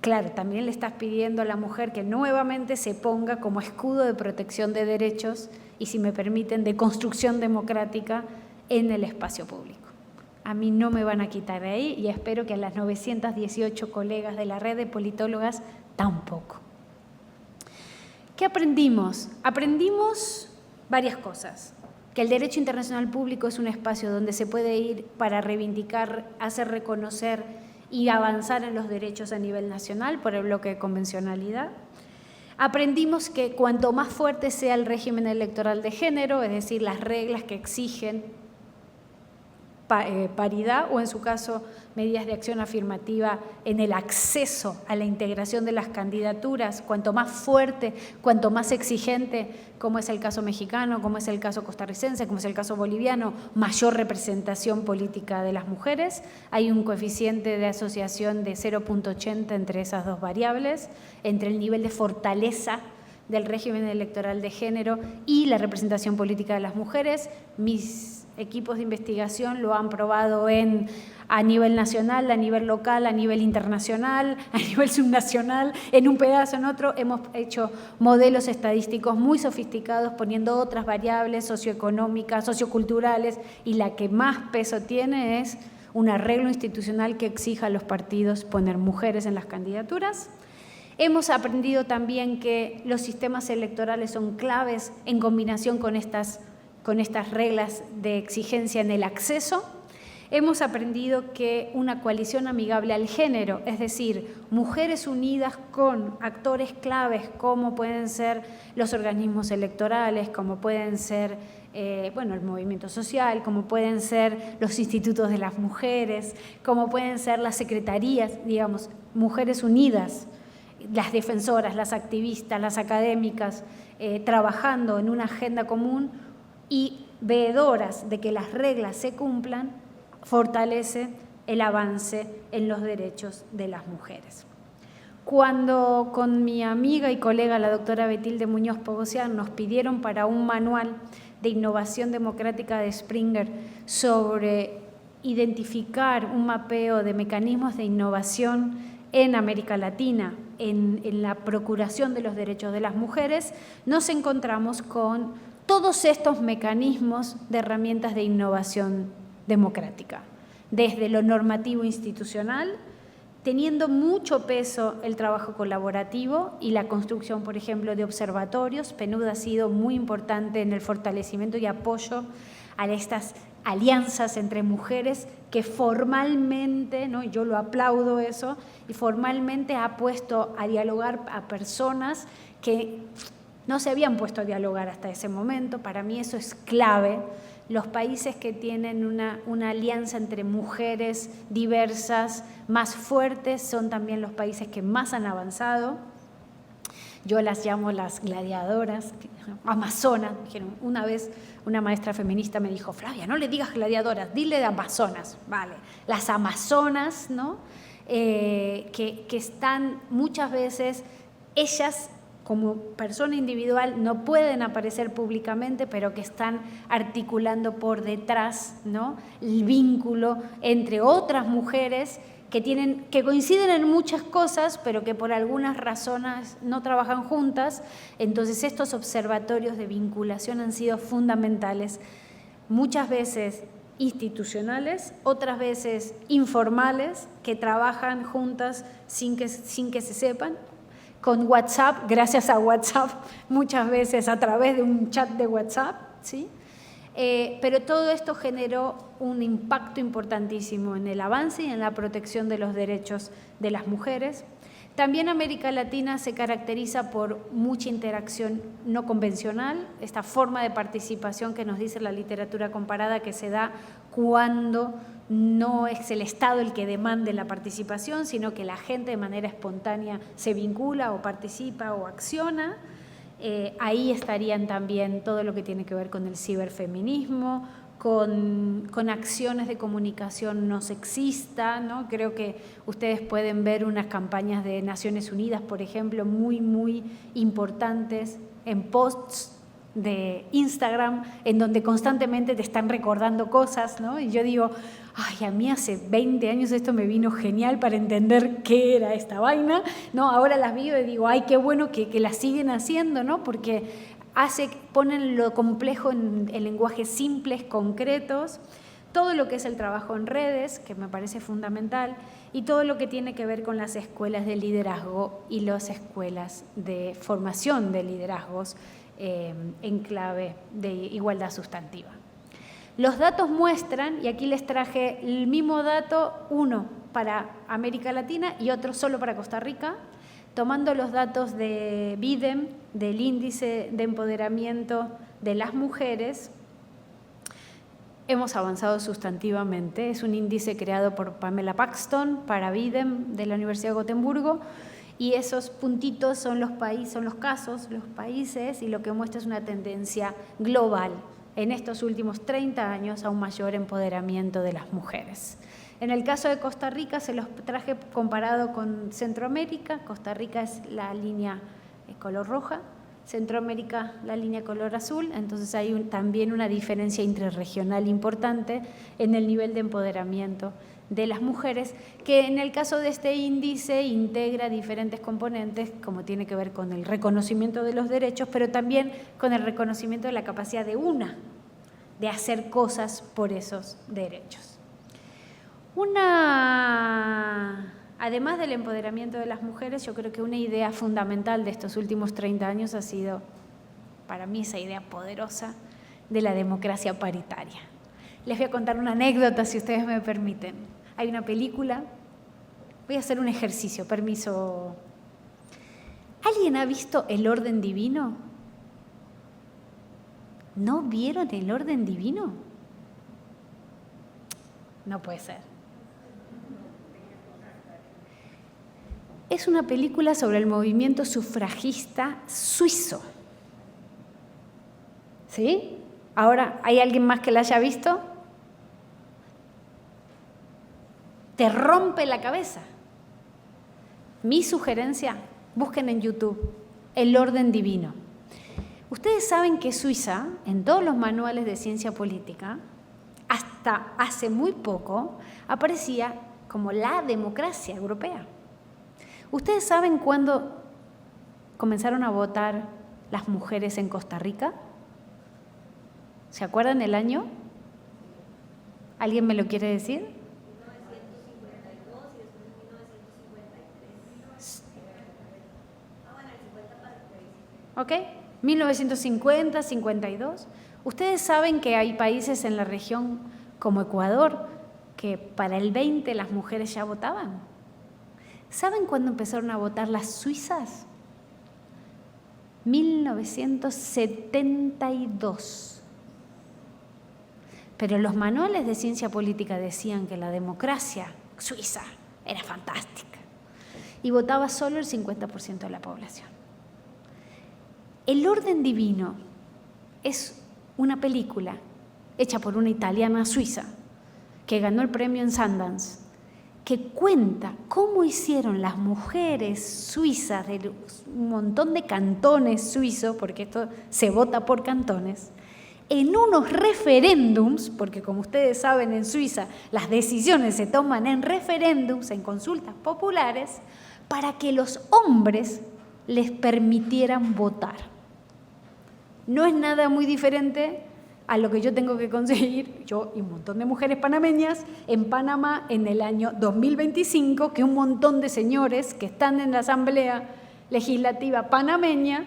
Claro, también le estás pidiendo a la mujer que nuevamente se ponga como escudo de protección de derechos y, si me permiten, de construcción democrática en el espacio público. A mí no me van a quitar de ahí y espero que a las 918 colegas de la red de politólogas tampoco. ¿Qué aprendimos? Aprendimos varias cosas. que el derecho internacional público es un espacio donde se puede ir para reivindicar, hacer reconocer y avanzar en los derechos a nivel nacional por el bloque de convencionalidad. Aprendimos que cuanto más fuerte sea el régimen electoral de género, es decir, las reglas que exigen paridad o en su caso medidas de acción afirmativa en el acceso a la integración de las candidaturas, cuanto más fuerte, cuanto más exigente, como es el caso mexicano, como es el caso costarricense, como es el caso boliviano, mayor representación política de las mujeres. Hay un coeficiente de asociación de 0.80 entre esas dos variables, entre el nivel de fortaleza del régimen electoral de género y la representación política de las mujeres. Mis equipos de investigación lo han probado a nivel nacional, a nivel local, a nivel internacional, a nivel subnacional, en un pedazo, en otro. Hemos hecho modelos estadísticos muy sofisticados poniendo otras variables socioeconómicas, socioculturales, y la que más peso tiene es un arreglo institucional que exija a los partidos poner mujeres en las candidaturas. Hemos aprendido también que los sistemas electorales son claves en combinación con estas reglas de exigencia en el acceso. Hemos aprendido que una coalición amigable al género, es decir, mujeres unidas con actores claves como pueden ser los organismos electorales, como pueden ser el movimiento social, como pueden ser los institutos de las mujeres, como pueden ser las secretarías, digamos, mujeres unidas, las defensoras, las activistas, las académicas, trabajando en una agenda común y veedoras de que las reglas se cumplan, fortalece el avance en los derechos de las mujeres. Cuando con mi amiga y colega, la doctora Betilde Muñoz Pogosian, nos pidieron para un manual de innovación democrática de Springer sobre identificar un mapeo de mecanismos de innovación en América Latina, en la procuración de los derechos de las mujeres, nos encontramos con todos estos mecanismos de herramientas de innovación democrática, desde lo normativo institucional, teniendo mucho peso el trabajo colaborativo y la construcción, por ejemplo, de observatorios. PNUD ha sido muy importante en el fortalecimiento y apoyo a estas alianzas entre mujeres que formalmente, ¿no?, yo lo aplaudo eso, y formalmente ha puesto a dialogar a personas que no se habían puesto a dialogar hasta ese momento. Para mí eso es clave. Los países que tienen una alianza entre mujeres diversas más fuertes son también los países que más han avanzado. Yo las llamo las gladiadoras, amazonas. Una vez una maestra feminista me dijo: Flavia, no le digas gladiadoras, dile de amazonas. Vale, las amazonas, ¿no? Que están muchas veces, ellas como persona individual no pueden aparecer públicamente, pero que están articulando por detrás, ¿no?, el vínculo entre otras mujeres que coinciden en muchas cosas, pero que por algunas razones no trabajan juntas. Entonces estos observatorios de vinculación han sido fundamentales, muchas veces institucionales, otras veces informales, que trabajan juntas sin que se sepan, con WhatsApp, gracias a WhatsApp, muchas veces a través de un chat de WhatsApp, ¿sí? Pero todo esto generó un impacto importantísimo en el avance y en la protección de los derechos de las mujeres. También América Latina se caracteriza por mucha interacción no convencional, esta forma de participación que nos dice la literatura comparada que se da cuando no es el Estado el que demande la participación, sino que la gente de manera espontánea se vincula o participa o acciona. Ahí estarían también todo lo que tiene que ver con el ciberfeminismo, con acciones de comunicación no sexista, ¿no? Creo que ustedes pueden ver unas campañas de Naciones Unidas, por ejemplo, muy, muy importantes en posts de Instagram, en donde constantemente te están recordando cosas, ¿no? Y yo digo, ay, a mí hace 20 años esto me vino genial para entender qué era esta vaina, ¿no? Ahora las veo y digo, ay, qué bueno que la siguen haciendo, ¿no? Porque ponen lo complejo en lenguajes simples, concretos, todo lo que es el trabajo en redes, que me parece fundamental, y todo lo que tiene que ver con las escuelas de liderazgo y las escuelas de formación de liderazgos en clave de igualdad sustantiva. Los datos muestran, y aquí les traje el mismo dato, uno para América Latina y otro solo para Costa Rica, tomando los datos de BIDEM, del Índice de Empoderamiento de las Mujeres. Hemos avanzado sustantivamente. Es un índice creado por Pamela Paxton para BIDEM de la Universidad de Gotemburgo, y esos puntitos son los casos, los países, y lo que muestra es una tendencia global en estos últimos 30 años a un mayor empoderamiento de las mujeres. En el caso de Costa Rica, se los traje comparado con Centroamérica. Costa Rica es la línea color roja, Centroamérica la línea color azul, entonces hay también una diferencia intrarregional importante en el nivel de empoderamiento de las mujeres, que en el caso de este índice integra diferentes componentes, como tiene que ver con el reconocimiento de los derechos, pero también con el reconocimiento de la capacidad de hacer cosas por esos derechos. Además del empoderamiento de las mujeres, yo creo que una idea fundamental de estos últimos 30 años ha sido, para mí, esa idea poderosa de la democracia paritaria. Les voy a contar una anécdota, si ustedes me permiten. Hay una película, voy a hacer un ejercicio, permiso. ¿Alguien ha visto El orden divino? ¿No vieron El orden divino? No puede ser. Es una película sobre el movimiento sufragista suizo. ¿Sí? Ahora, ¿hay alguien más que la haya visto? Te rompe la cabeza. Mi sugerencia, busquen en YouTube El orden divino. Ustedes saben que Suiza, en todos los manuales de ciencia política, hasta hace muy poco, aparecía como la democracia europea. ¿Ustedes saben cuándo comenzaron a votar las mujeres en Costa Rica? ¿Se acuerdan el año? ¿Alguien me lo quiere decir? 1952 y después en 1953. ¿Ok? 1950, 52. Ustedes saben que hay países en la región como Ecuador que para el 20 las mujeres ya votaban. ¿Saben cuándo empezaron a votar las suizas? 1972. Pero los manuales de ciencia política decían que la democracia suiza era fantástica y votaba solo el 50% de la población. El orden divino es una película hecha por una italiana suiza que ganó el premio en Sundance, que cuenta cómo hicieron las mujeres suizas de un montón de cantones suizos, porque esto se vota por cantones, en unos referéndums, porque como ustedes saben en Suiza las decisiones se toman en referéndums, en consultas populares, para que los hombres les permitieran votar. No es nada muy diferente a lo que yo tengo que conseguir, yo y un montón de mujeres panameñas, en Panamá en el año 2025, que un montón de señores que están en la Asamblea Legislativa panameña,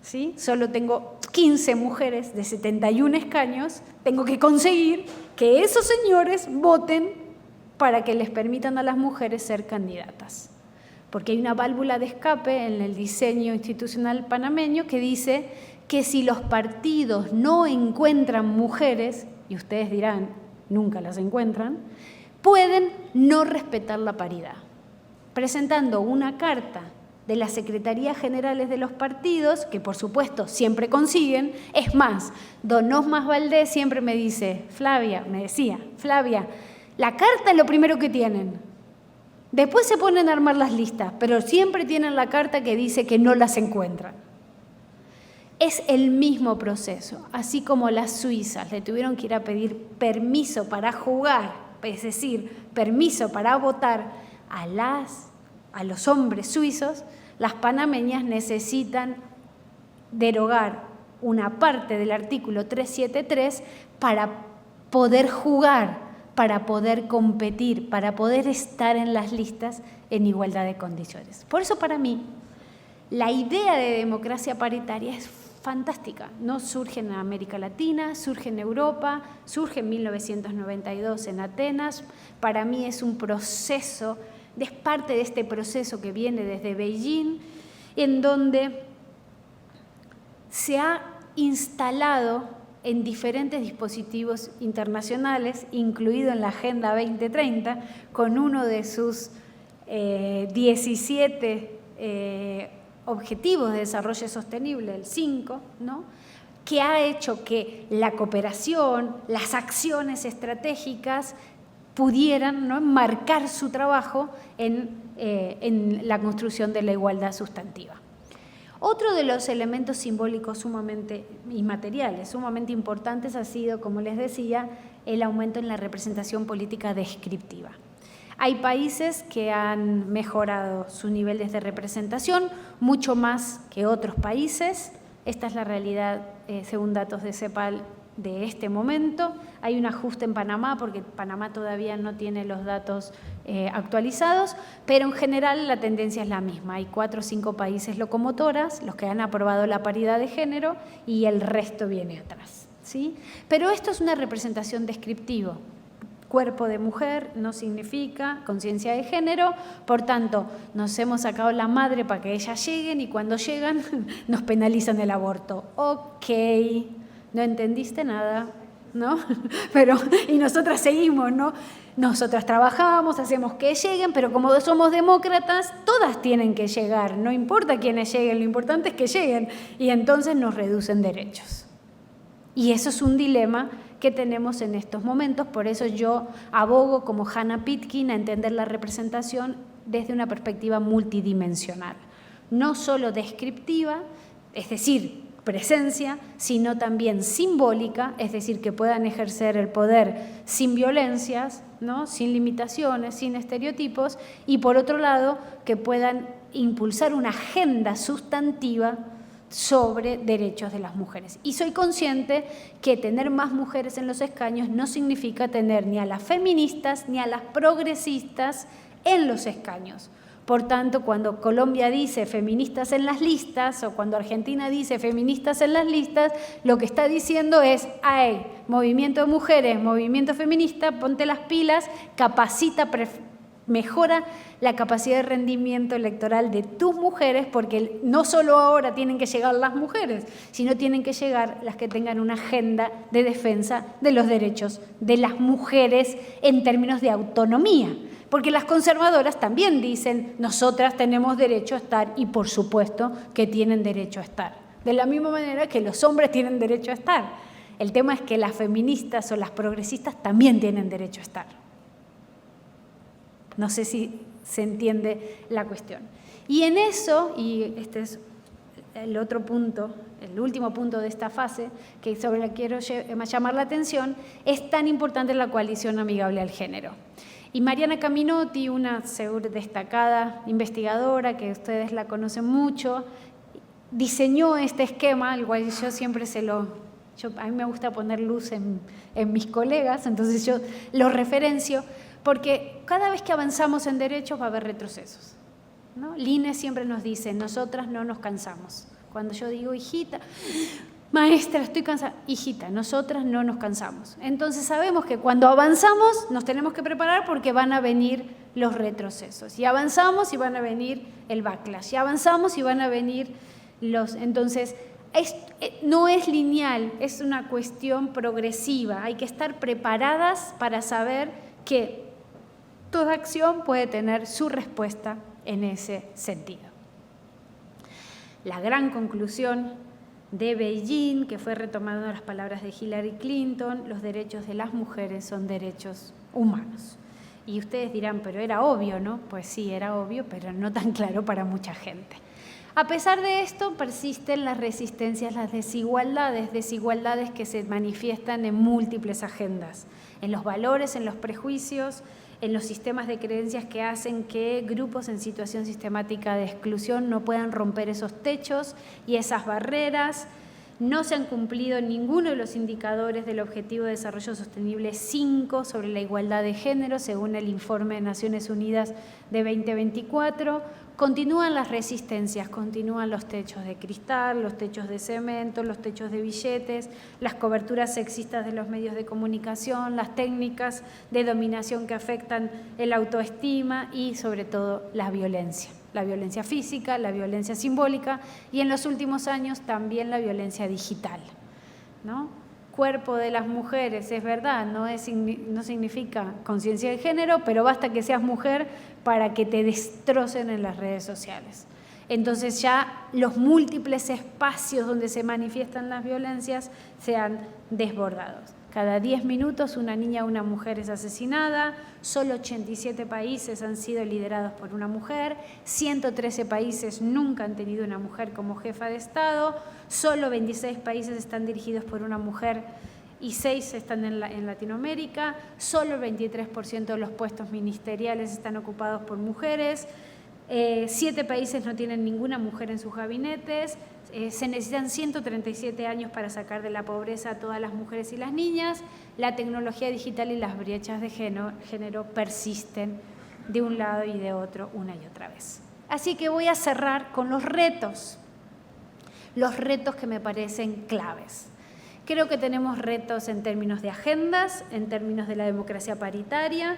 ¿sí? Solo tengo 15 mujeres de 71 escaños, tengo que conseguir que esos señores voten para que les permitan a las mujeres ser candidatas. Porque hay una válvula de escape en el diseño institucional panameño que dice que si los partidos no encuentran mujeres, y ustedes dirán, nunca las encuentran, pueden no respetar la paridad, presentando una carta de las secretarías generales de los partidos, que por supuesto siempre consiguen. Es más, don Osmas Valdés siempre me decía, Flavia, la carta es lo primero que tienen. Después se ponen a armar las listas, pero siempre tienen la carta que dice que no las encuentran. Es el mismo proceso, así como las suizas le tuvieron que ir a pedir permiso para jugar, es decir, permiso para votar a los hombres suizos, las panameñas necesitan derogar una parte del artículo 373 para poder jugar, para poder competir, para poder estar en las listas en igualdad de condiciones. Por eso para mí la idea de democracia paritaria es fantástica. No surge en América Latina, surge en Europa, surge en 1992 en Atenas. Para mí es un proceso, es parte de este proceso que viene desde Beijing, en donde se ha instalado en diferentes dispositivos internacionales, incluido en la Agenda 2030, con uno de sus 17 Objetivos de Desarrollo Sostenible, el 5, ¿no?, que ha hecho que la cooperación, las acciones estratégicas pudieran, ¿no?, marcar su trabajo en la construcción de la igualdad sustantiva. Otro de los elementos simbólicos y materiales sumamente importantes ha sido, como les decía, el aumento en la representación política descriptiva. Hay países que han mejorado sus niveles de representación mucho más que otros países. Esta es la realidad, según datos de CEPAL, de este momento. Hay un ajuste en Panamá, porque Panamá todavía no tiene los datos actualizados, pero en general la tendencia es la misma. Hay 4 o 5 países locomotoras, los que han aprobado la paridad de género, y el resto viene atrás, ¿sí? Pero esto es una representación descriptiva. Cuerpo de mujer no significa conciencia de género, por tanto, nos hemos sacado la madre para que ellas lleguen y cuando llegan nos penalizan el aborto. Ok, no entendiste nada, ¿no? Y nosotras seguimos, ¿no? Nosotras trabajamos, hacemos que lleguen, pero como somos demócratas, todas tienen que llegar, no importa quiénes lleguen, lo importante es que lleguen, y entonces nos reducen derechos. Y eso es un dilema que tenemos en estos momentos, por eso yo abogo como Hannah Pitkin a entender la representación desde una perspectiva multidimensional, no solo descriptiva, es decir, presencia, sino también simbólica, es decir, que puedan ejercer el poder sin violencias, ¿no?, sin limitaciones, sin estereotipos, y por otro lado, que puedan impulsar una agenda sustantiva sobre derechos de las mujeres. Y soy consciente que tener más mujeres en los escaños no significa tener ni a las feministas ni a las progresistas en los escaños. Por tanto, cuando Colombia dice feministas en las listas o cuando Argentina dice feministas en las listas, lo que está diciendo es, ¡ay, movimiento de mujeres, movimiento feminista, ponte las pilas, capacita, mejora la capacidad de rendimiento electoral de tus mujeres, porque no solo ahora tienen que llegar las mujeres, sino tienen que llegar las que tengan una agenda de defensa de los derechos de las mujeres en términos de autonomía. Porque las conservadoras también dicen, nosotras tenemos derecho a estar, y por supuesto que tienen derecho a estar. De la misma manera que los hombres tienen derecho a estar. El tema es que las feministas o las progresistas también tienen derecho a estar. No sé si se entiende la cuestión. Y en eso, y este es el otro punto, el último punto de esta fase, que sobre la que quiero llamar la atención, es tan importante la coalición amigable al género. Y Mariana Caminotti, una seguro destacada investigadora, que ustedes la conocen mucho, diseñó este esquema, al cual yo siempre a mí me gusta poner luz en mis colegas, entonces yo lo referencio, porque cada vez que avanzamos en derechos va a haber retrocesos, ¿no? Line siempre nos dice, nosotras no nos cansamos. Cuando yo digo, hijita, maestra, estoy cansada, hijita, nosotras no nos cansamos. Entonces sabemos que cuando avanzamos nos tenemos que preparar porque van a venir los retrocesos. Y avanzamos y van a venir el backlash. Y avanzamos y van a venir los... Entonces, no es lineal, es una cuestión progresiva. Hay que estar preparadas para saber que toda acción puede tener su respuesta en ese sentido. La gran conclusión de Beijing, que fue retomando las palabras de Hillary Clinton, los derechos de las mujeres son derechos humanos. Y ustedes dirán, pero era obvio, ¿no? Pues sí, era obvio, pero no tan claro para mucha gente. A pesar de esto, persisten las resistencias, las desigualdades que se manifiestan en múltiples agendas, en los valores, en los prejuicios, en los sistemas de creencias que hacen que grupos en situación sistemática de exclusión no puedan romper esos techos y esas barreras, No se han cumplido ninguno de los indicadores del Objetivo de Desarrollo Sostenible 5 sobre la igualdad de género, según el informe de Naciones Unidas de 2024. Continúan las resistencias, continúan los techos de cristal, los techos de cemento, los techos de billetes, las coberturas sexistas de los medios de comunicación, las técnicas de dominación que afectan el autoestima y, sobre todo, la violencia física, la violencia simbólica y en los últimos años también la violencia digital, ¿no? Cuerpo de las mujeres, es verdad, no significa conciencia de género, pero basta que seas mujer para que te destrocen en las redes sociales. Entonces ya los múltiples espacios donde se manifiestan las violencias se han desbordado. Cada 10 minutos una niña o una mujer es asesinada, solo 87 países han sido liderados por una mujer, 113 países nunca han tenido una mujer como jefa de Estado, solo 26 países están dirigidos por una mujer y 6 están en Latinoamérica, solo el 23% de los puestos ministeriales están ocupados por mujeres, 7 países no tienen ninguna mujer en sus gabinetes, se necesitan 137 años para sacar de la pobreza a todas las mujeres y las niñas, la tecnología digital y las brechas de género persisten de un lado y de otro una y otra vez. Así que voy a cerrar con los retos que me parecen claves. Creo que tenemos retos en términos de agendas, en términos de la democracia paritaria,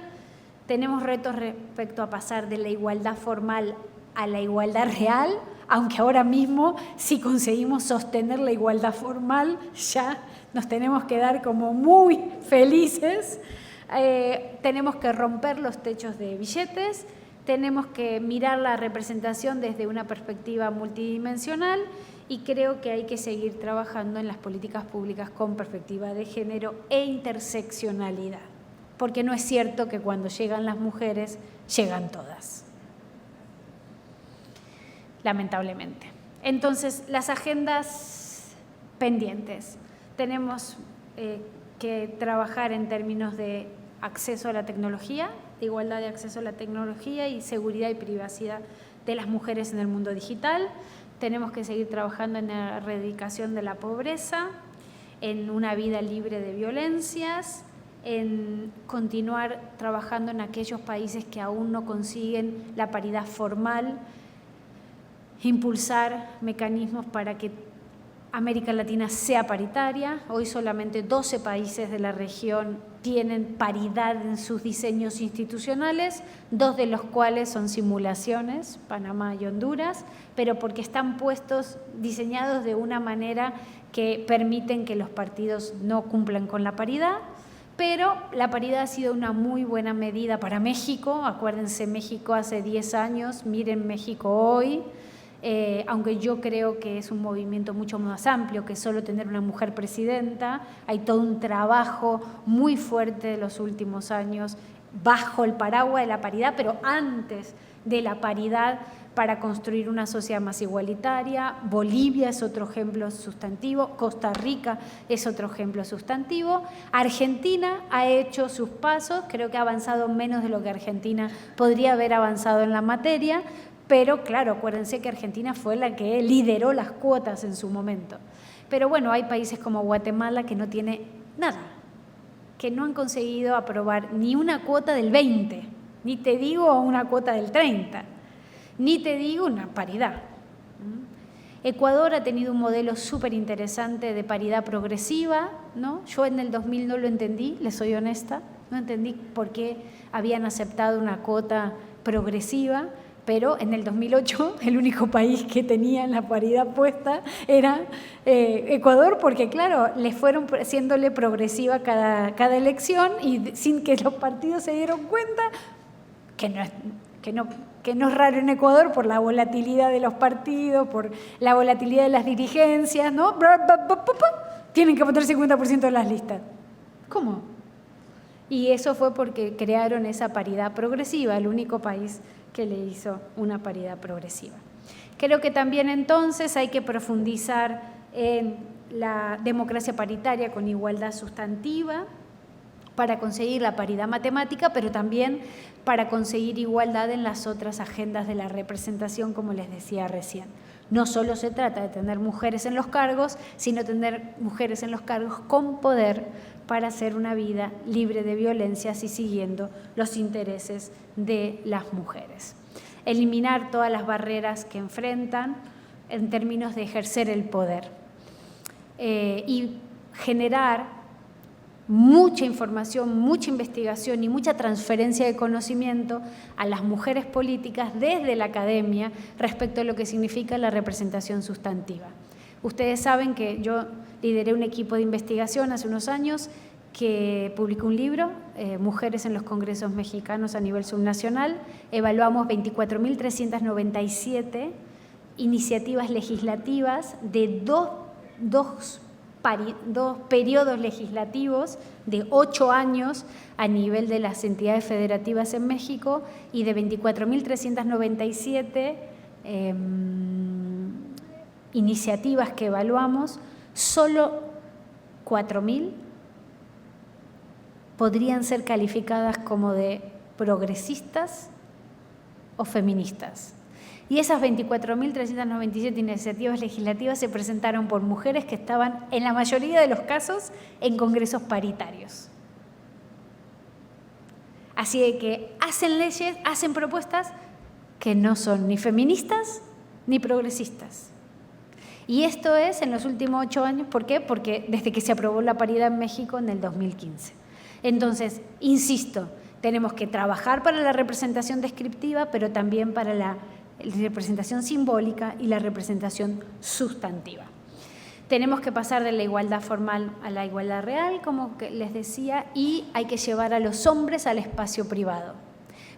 tenemos retos respecto a pasar de la igualdad formal a la igualdad real, aunque ahora mismo si conseguimos sostener la igualdad formal ya nos tenemos que dar como muy felices. Tenemos que romper los techos de billetes, tenemos que mirar la representación desde una perspectiva multidimensional y creo que hay que seguir trabajando en las políticas públicas con perspectiva de género e interseccionalidad, porque no es cierto que cuando llegan las mujeres, llegan todas, lamentablemente. Entonces, las agendas pendientes. Tenemos que trabajar en términos de acceso a la tecnología, de igualdad de acceso a la tecnología y seguridad y privacidad de las mujeres en el mundo digital. Tenemos que seguir trabajando en la erradicación de la pobreza, en una vida libre de violencias, en continuar trabajando en aquellos países que aún no consiguen la paridad formal, impulsar mecanismos para que América Latina sea paritaria. Hoy solamente 12 países de la región tienen paridad en sus diseños institucionales, 2 de los cuales son simulaciones, Panamá y Honduras, pero porque están diseñados de una manera que permiten que los partidos no cumplan con la paridad. Pero la paridad ha sido una muy buena medida para México. Acuérdense, México hace 10 años, miren México hoy. Aunque yo creo que es un movimiento mucho más amplio que solo tener una mujer presidenta, hay todo un trabajo muy fuerte de los últimos años bajo el paraguas de la paridad, pero antes de la paridad para construir una sociedad más igualitaria. Bolivia es otro ejemplo sustantivo, Costa Rica es otro ejemplo sustantivo. Argentina ha hecho sus pasos, creo que ha avanzado menos de lo que Argentina podría haber avanzado en la materia, pero claro, acuérdense que Argentina fue la que lideró las cuotas en su momento. Pero bueno, hay países como Guatemala que no tiene nada, que no han conseguido aprobar ni una cuota del 20, ni te digo una cuota del 30, ni te digo una paridad. Ecuador ha tenido un modelo súper interesante de paridad progresiva, ¿no? Yo en el 2000 no lo entendí, les soy honesta, no entendí por qué habían aceptado una cuota progresiva, pero en el 2008 el único país que tenía la paridad puesta era Ecuador, porque claro, le fueron haciéndole progresiva cada elección y sin que los partidos se dieron cuenta, que no es raro en Ecuador por la volatilidad de los partidos, por la volatilidad de las dirigencias, ¿no? Tienen que votar 50% de las listas. ¿Cómo? Y eso fue porque crearon esa paridad progresiva, el único país que le hizo una paridad progresiva. Creo que también entonces hay que profundizar en la democracia paritaria con igualdad sustantiva para conseguir la paridad matemática, pero también para conseguir igualdad en las otras agendas de la representación, como les decía recién. No solo se trata de tener mujeres en los cargos, sino tener mujeres en los cargos con poder para hacer una vida libre de violencias y siguiendo los intereses de las mujeres. Eliminar todas las barreras que enfrentan en términos de ejercer el poder y generar mucha información, mucha investigación y mucha transferencia de conocimiento a las mujeres políticas desde la academia respecto a lo que significa la representación sustantiva. Ustedes saben que yo lideré un equipo de investigación hace unos años que publicó un libro, Mujeres en los Congresos Mexicanos a nivel subnacional. Evaluamos 24.397 iniciativas legislativas de dos periodos legislativos de 8 años a nivel de las entidades federativas en México, y de 24.397 iniciativas que evaluamos, solo 4.000 podrían ser calificadas como de progresistas o feministas. Y esas 24.397 iniciativas legislativas se presentaron por mujeres que estaban, en la mayoría de los casos, en congresos paritarios. Así de que hacen leyes, hacen propuestas que no son ni feministas ni progresistas. Y esto es en los últimos 8 años. ¿Por qué? Porque desde que se aprobó la paridad en México en el 2015. Entonces, insisto, tenemos que trabajar para la representación descriptiva, pero también para la representación simbólica y la representación sustantiva. Tenemos que pasar de la igualdad formal a la igualdad real, como les decía, y hay que llevar a los hombres al espacio privado,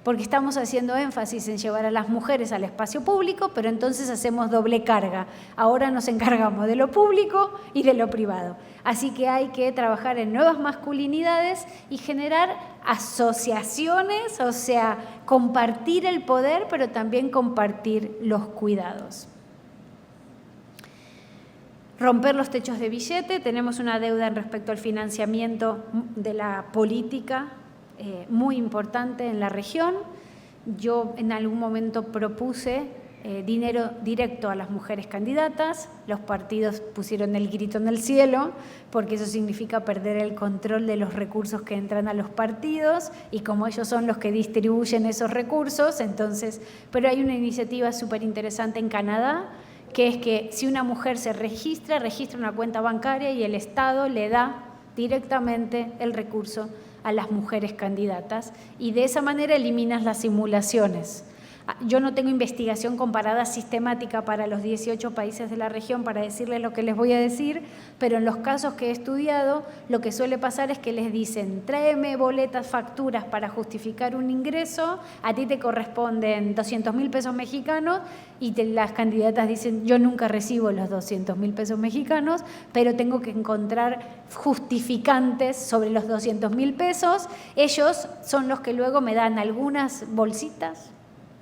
porque estamos haciendo énfasis en llevar a las mujeres al espacio público, pero entonces hacemos doble carga. Ahora nos encargamos de lo público y de lo privado. Así que hay que trabajar en nuevas masculinidades y generar asociaciones, o sea, compartir el poder, pero también compartir los cuidados. Romper los techos de billete. Tenemos una deuda en respecto al financiamiento de la política muy importante en la región. Yo en algún momento propuse dinero directo a las mujeres candidatas. Los partidos pusieron el grito en el cielo, porque eso significa perder el control de los recursos que entran a los partidos, y como ellos son los que distribuyen esos recursos, entonces, pero hay una iniciativa súper interesante en Canadá, que es que si una mujer se registra una cuenta bancaria y el Estado le da directamente el recurso a las mujeres candidatas, y de esa manera eliminas las simulaciones. Yo no tengo investigación comparada sistemática para los 18 países de la región para decirles lo que les voy a decir, pero en los casos que he estudiado, lo que suele pasar es que les dicen: tráeme boletas, facturas para justificar un ingreso, a ti te corresponden 200.000 pesos mexicanos, y las candidatas dicen: yo nunca recibo los 200.000 pesos mexicanos, pero tengo que encontrar justificantes sobre los 200.000 pesos. Ellos son los que luego me dan algunas bolsitas,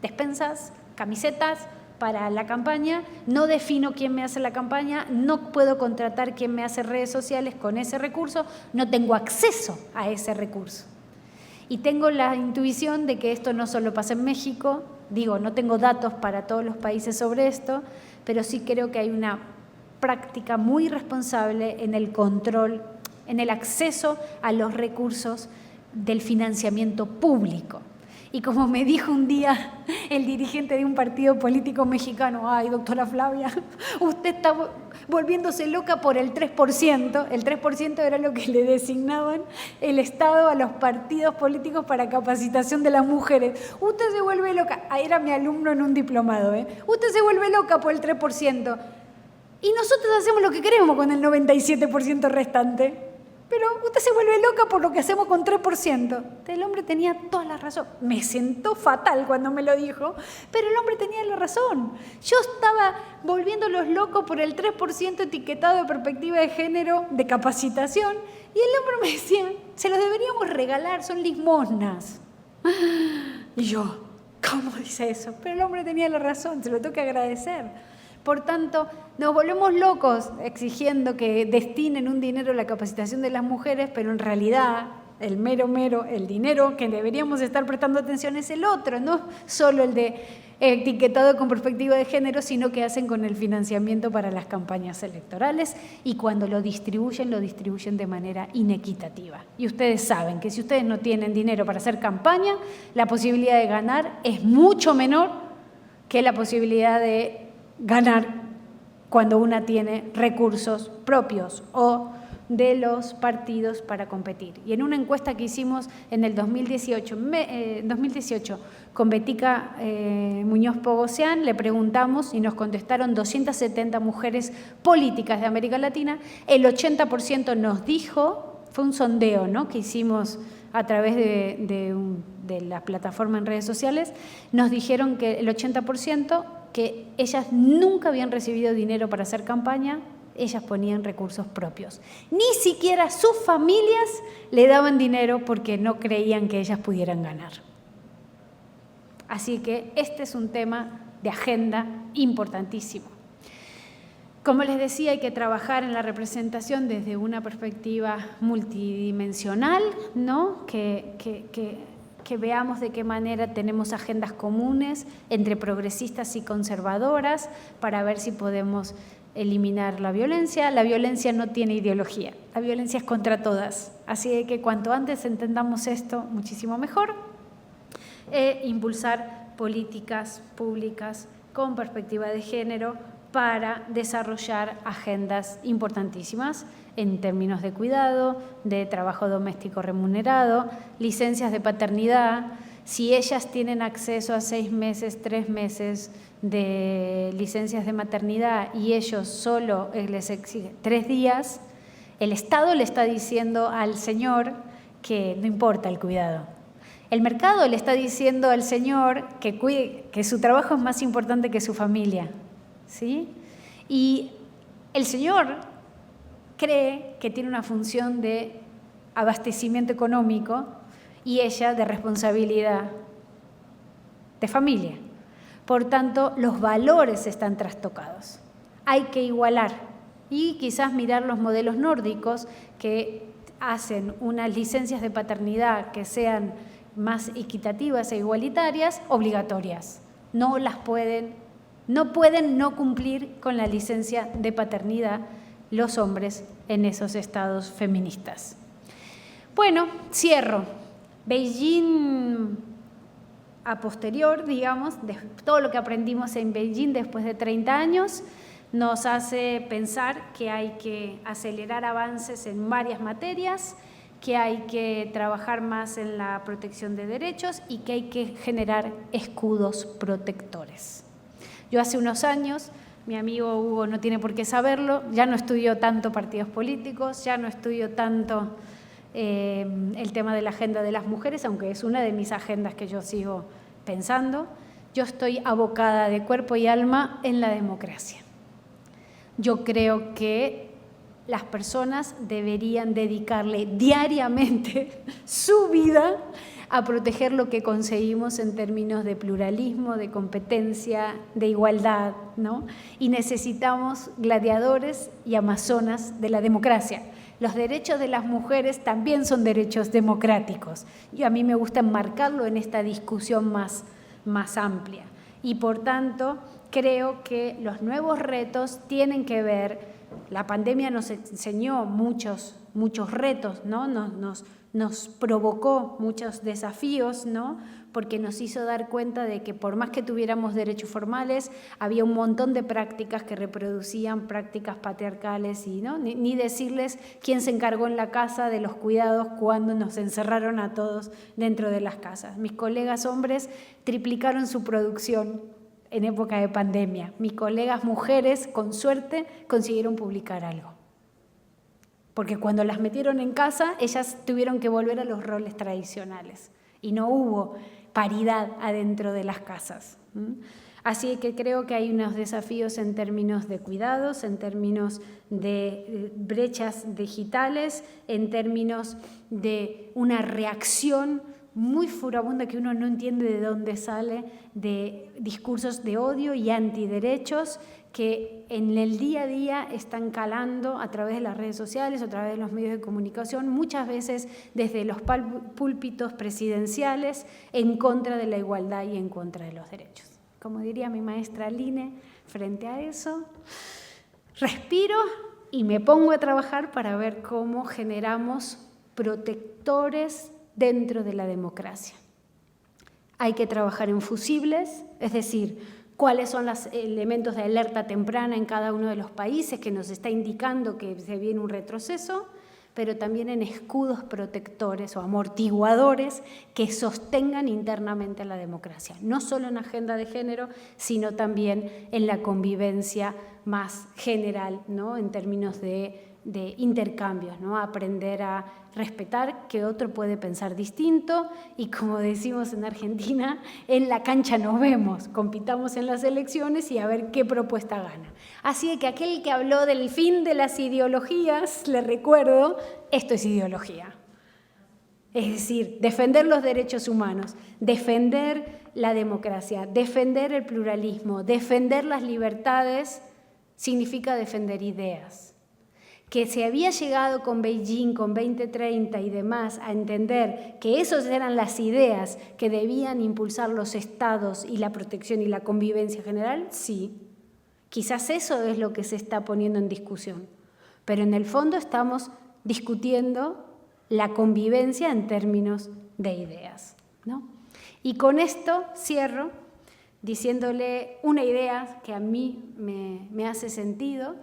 despensas, camisetas para la campaña. No defino quién me hace la campaña, no puedo contratar quién me hace redes sociales con ese recurso, no tengo acceso a ese recurso. Y tengo la intuición de que esto no solo pasa en México, digo, no tengo datos para todos los países sobre esto, pero sí creo que hay una práctica muy responsable en el control, en el acceso a los recursos del financiamiento público. Y como me dijo un día el dirigente de un partido político mexicano: ay, doctora Flavia, usted está volviéndose loca por el 3%. El 3% era lo que le designaban el Estado a los partidos políticos para capacitación de las mujeres. Usted se vuelve loca. Era mi alumno en un diplomado, Usted se vuelve loca por el 3%. Y nosotros hacemos lo que queremos con el 97% restante. Pero usted se vuelve loca por lo que hacemos con 3%. El hombre tenía toda la razón. Me sentó fatal cuando me lo dijo, pero el hombre tenía la razón. Yo estaba volviéndolos locos por el 3% etiquetado de perspectiva de género de capacitación, y el hombre me decía: se los deberíamos regalar, son limosnas. Y yo: ¿cómo dice eso? Pero el hombre tenía la razón, se lo tengo que agradecer. Por tanto, nos volvemos locos exigiendo que destinen un dinero a la capacitación de las mujeres, pero en realidad el el dinero que deberíamos estar prestando atención es el otro, no solo el de etiquetado con perspectiva de género, sino que hacen con el financiamiento para las campañas electorales y cuando lo distribuyen de manera inequitativa. Y ustedes saben que si ustedes no tienen dinero para hacer campaña, la posibilidad de ganar es mucho menor que la posibilidad de ganar cuando una tiene recursos propios o de los partidos para competir. Y en una encuesta que hicimos en el 2018 con Betica Muñoz Pogosian, le preguntamos y nos contestaron 270 mujeres políticas de América Latina. El 80% nos dijo, fue un sondeo, ¿no?, que hicimos a través de la plataforma en redes sociales, nos dijeron que el 80% que ellas nunca habían recibido dinero para hacer campaña, ellas ponían recursos propios. Ni siquiera sus familias le daban dinero porque no creían que ellas pudieran ganar. Así que este es un tema de agenda importantísimo. Como les decía, hay que trabajar en la representación desde una perspectiva multidimensional, ¿no? Que veamos de qué manera tenemos agendas comunes entre progresistas y conservadoras para ver si podemos eliminar la violencia. La violencia no tiene ideología, la violencia es contra todas. Así que cuanto antes entendamos esto, muchísimo mejor. Impulsar políticas públicas con perspectiva de género para desarrollar agendas importantísimas en términos de cuidado, de trabajo doméstico remunerado, licencias de paternidad. Si ellas tienen acceso a 6 meses, 3 meses de licencias de maternidad y ellos solo les exigen 3 días, el Estado le está diciendo al señor que no importa el cuidado. El mercado le está diciendo al señor que su trabajo es más importante que su familia, ¿sí? Y el señor cree que tiene una función de abastecimiento económico y ella de responsabilidad de familia. Por tanto, los valores están trastocados. Hay que igualar y quizás mirar los modelos nórdicos que hacen unas licencias de paternidad que sean más equitativas e igualitarias, obligatorias. No pueden no cumplir con la licencia de paternidad los hombres en esos estados feministas. Bueno, cierro. Beijing a posterior, digamos, de todo lo que aprendimos en Beijing después de 30 años, nos hace pensar que hay que acelerar avances en varias materias, que hay que trabajar más en la protección de derechos y que hay que generar escudos protectores. Yo hace unos años, mi amigo Hugo no tiene por qué saberlo, ya no estudio tanto partidos políticos, ya no estudio tanto el tema de la agenda de las mujeres, aunque es una de mis agendas que yo sigo pensando. Yo estoy abocada de cuerpo y alma en la democracia. Yo creo que las personas deberían dedicarle diariamente su vida a proteger lo que conseguimos en términos de pluralismo, de competencia, de igualdad, ¿no? Y necesitamos gladiadores y amazonas de la democracia. Los derechos de las mujeres también son derechos democráticos y a mí me gusta enmarcarlo en esta discusión más amplia. Y por tanto, creo que los nuevos retos tienen que ver, la pandemia nos enseñó muchos retos, ¿no? Nos provocó muchos desafíos, ¿no? Porque nos hizo dar cuenta de que por más que tuviéramos derechos formales, había un montón de prácticas que reproducían prácticas patriarcales y ¿no? Ni decirles quién se encargó en la casa de los cuidados cuando nos encerraron a todos dentro de las casas. Mis colegas hombres triplicaron su producción en época de pandemia. Mis colegas mujeres, con suerte, consiguieron publicar algo. Porque cuando las metieron en casa, ellas tuvieron que volver a los roles tradicionales y no hubo paridad adentro de las casas. Así que creo que hay unos desafíos en términos de cuidados, en términos de brechas digitales, en términos de una reacción muy furibunda que uno no entiende de dónde sale, de discursos de odio y antiderechos que en el día a día están calando a través de las redes sociales, a través de los medios de comunicación, muchas veces desde los púlpitos presidenciales en contra de la igualdad y en contra de los derechos. Como diría mi maestra Line, frente a eso, respiro y me pongo a trabajar para ver cómo generamos protectores dentro de la democracia. Hay que trabajar en fusibles, es decir, cuáles son los elementos de alerta temprana en cada uno de los países que nos está indicando que se viene un retroceso, pero también en escudos protectores o amortiguadores que sostengan internamente la democracia, no solo en agenda de género, sino también en la convivencia más general, ¿no? En términos de intercambios, ¿no? Aprender a respetar que otro puede pensar distinto y, como decimos en Argentina, en la cancha nos vemos, compitamos en las elecciones y a ver qué propuesta gana. Así que aquel que habló del fin de las ideologías, le recuerdo, esto es ideología. Es decir, defender los derechos humanos, defender la democracia, defender el pluralismo, defender las libertades, significa defender ideas. Que se había llegado con Beijing, con 2030 y demás, a entender que esas eran las ideas que debían impulsar los estados y la protección y la convivencia general, sí. Quizás eso es lo que se está poniendo en discusión. Pero en el fondo estamos discutiendo la convivencia en términos de ideas, ¿no? Y con esto cierro diciéndole una idea que a mí me hace sentido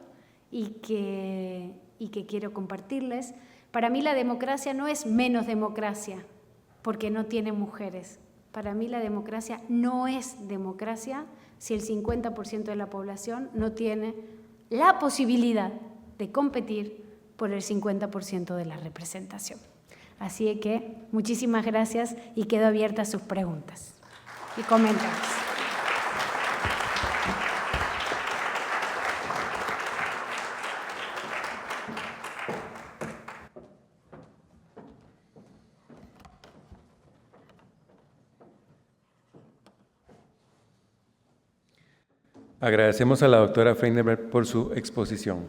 y que quiero compartirles. Para mí la democracia no es menos democracia porque no tiene mujeres. Para mí la democracia no es democracia si el 50% de la población no tiene la posibilidad de competir por el 50% de la representación. Así que muchísimas gracias y quedo abierta a sus preguntas y comentarios. Agradecemos a la doctora Freindenberg por su exposición.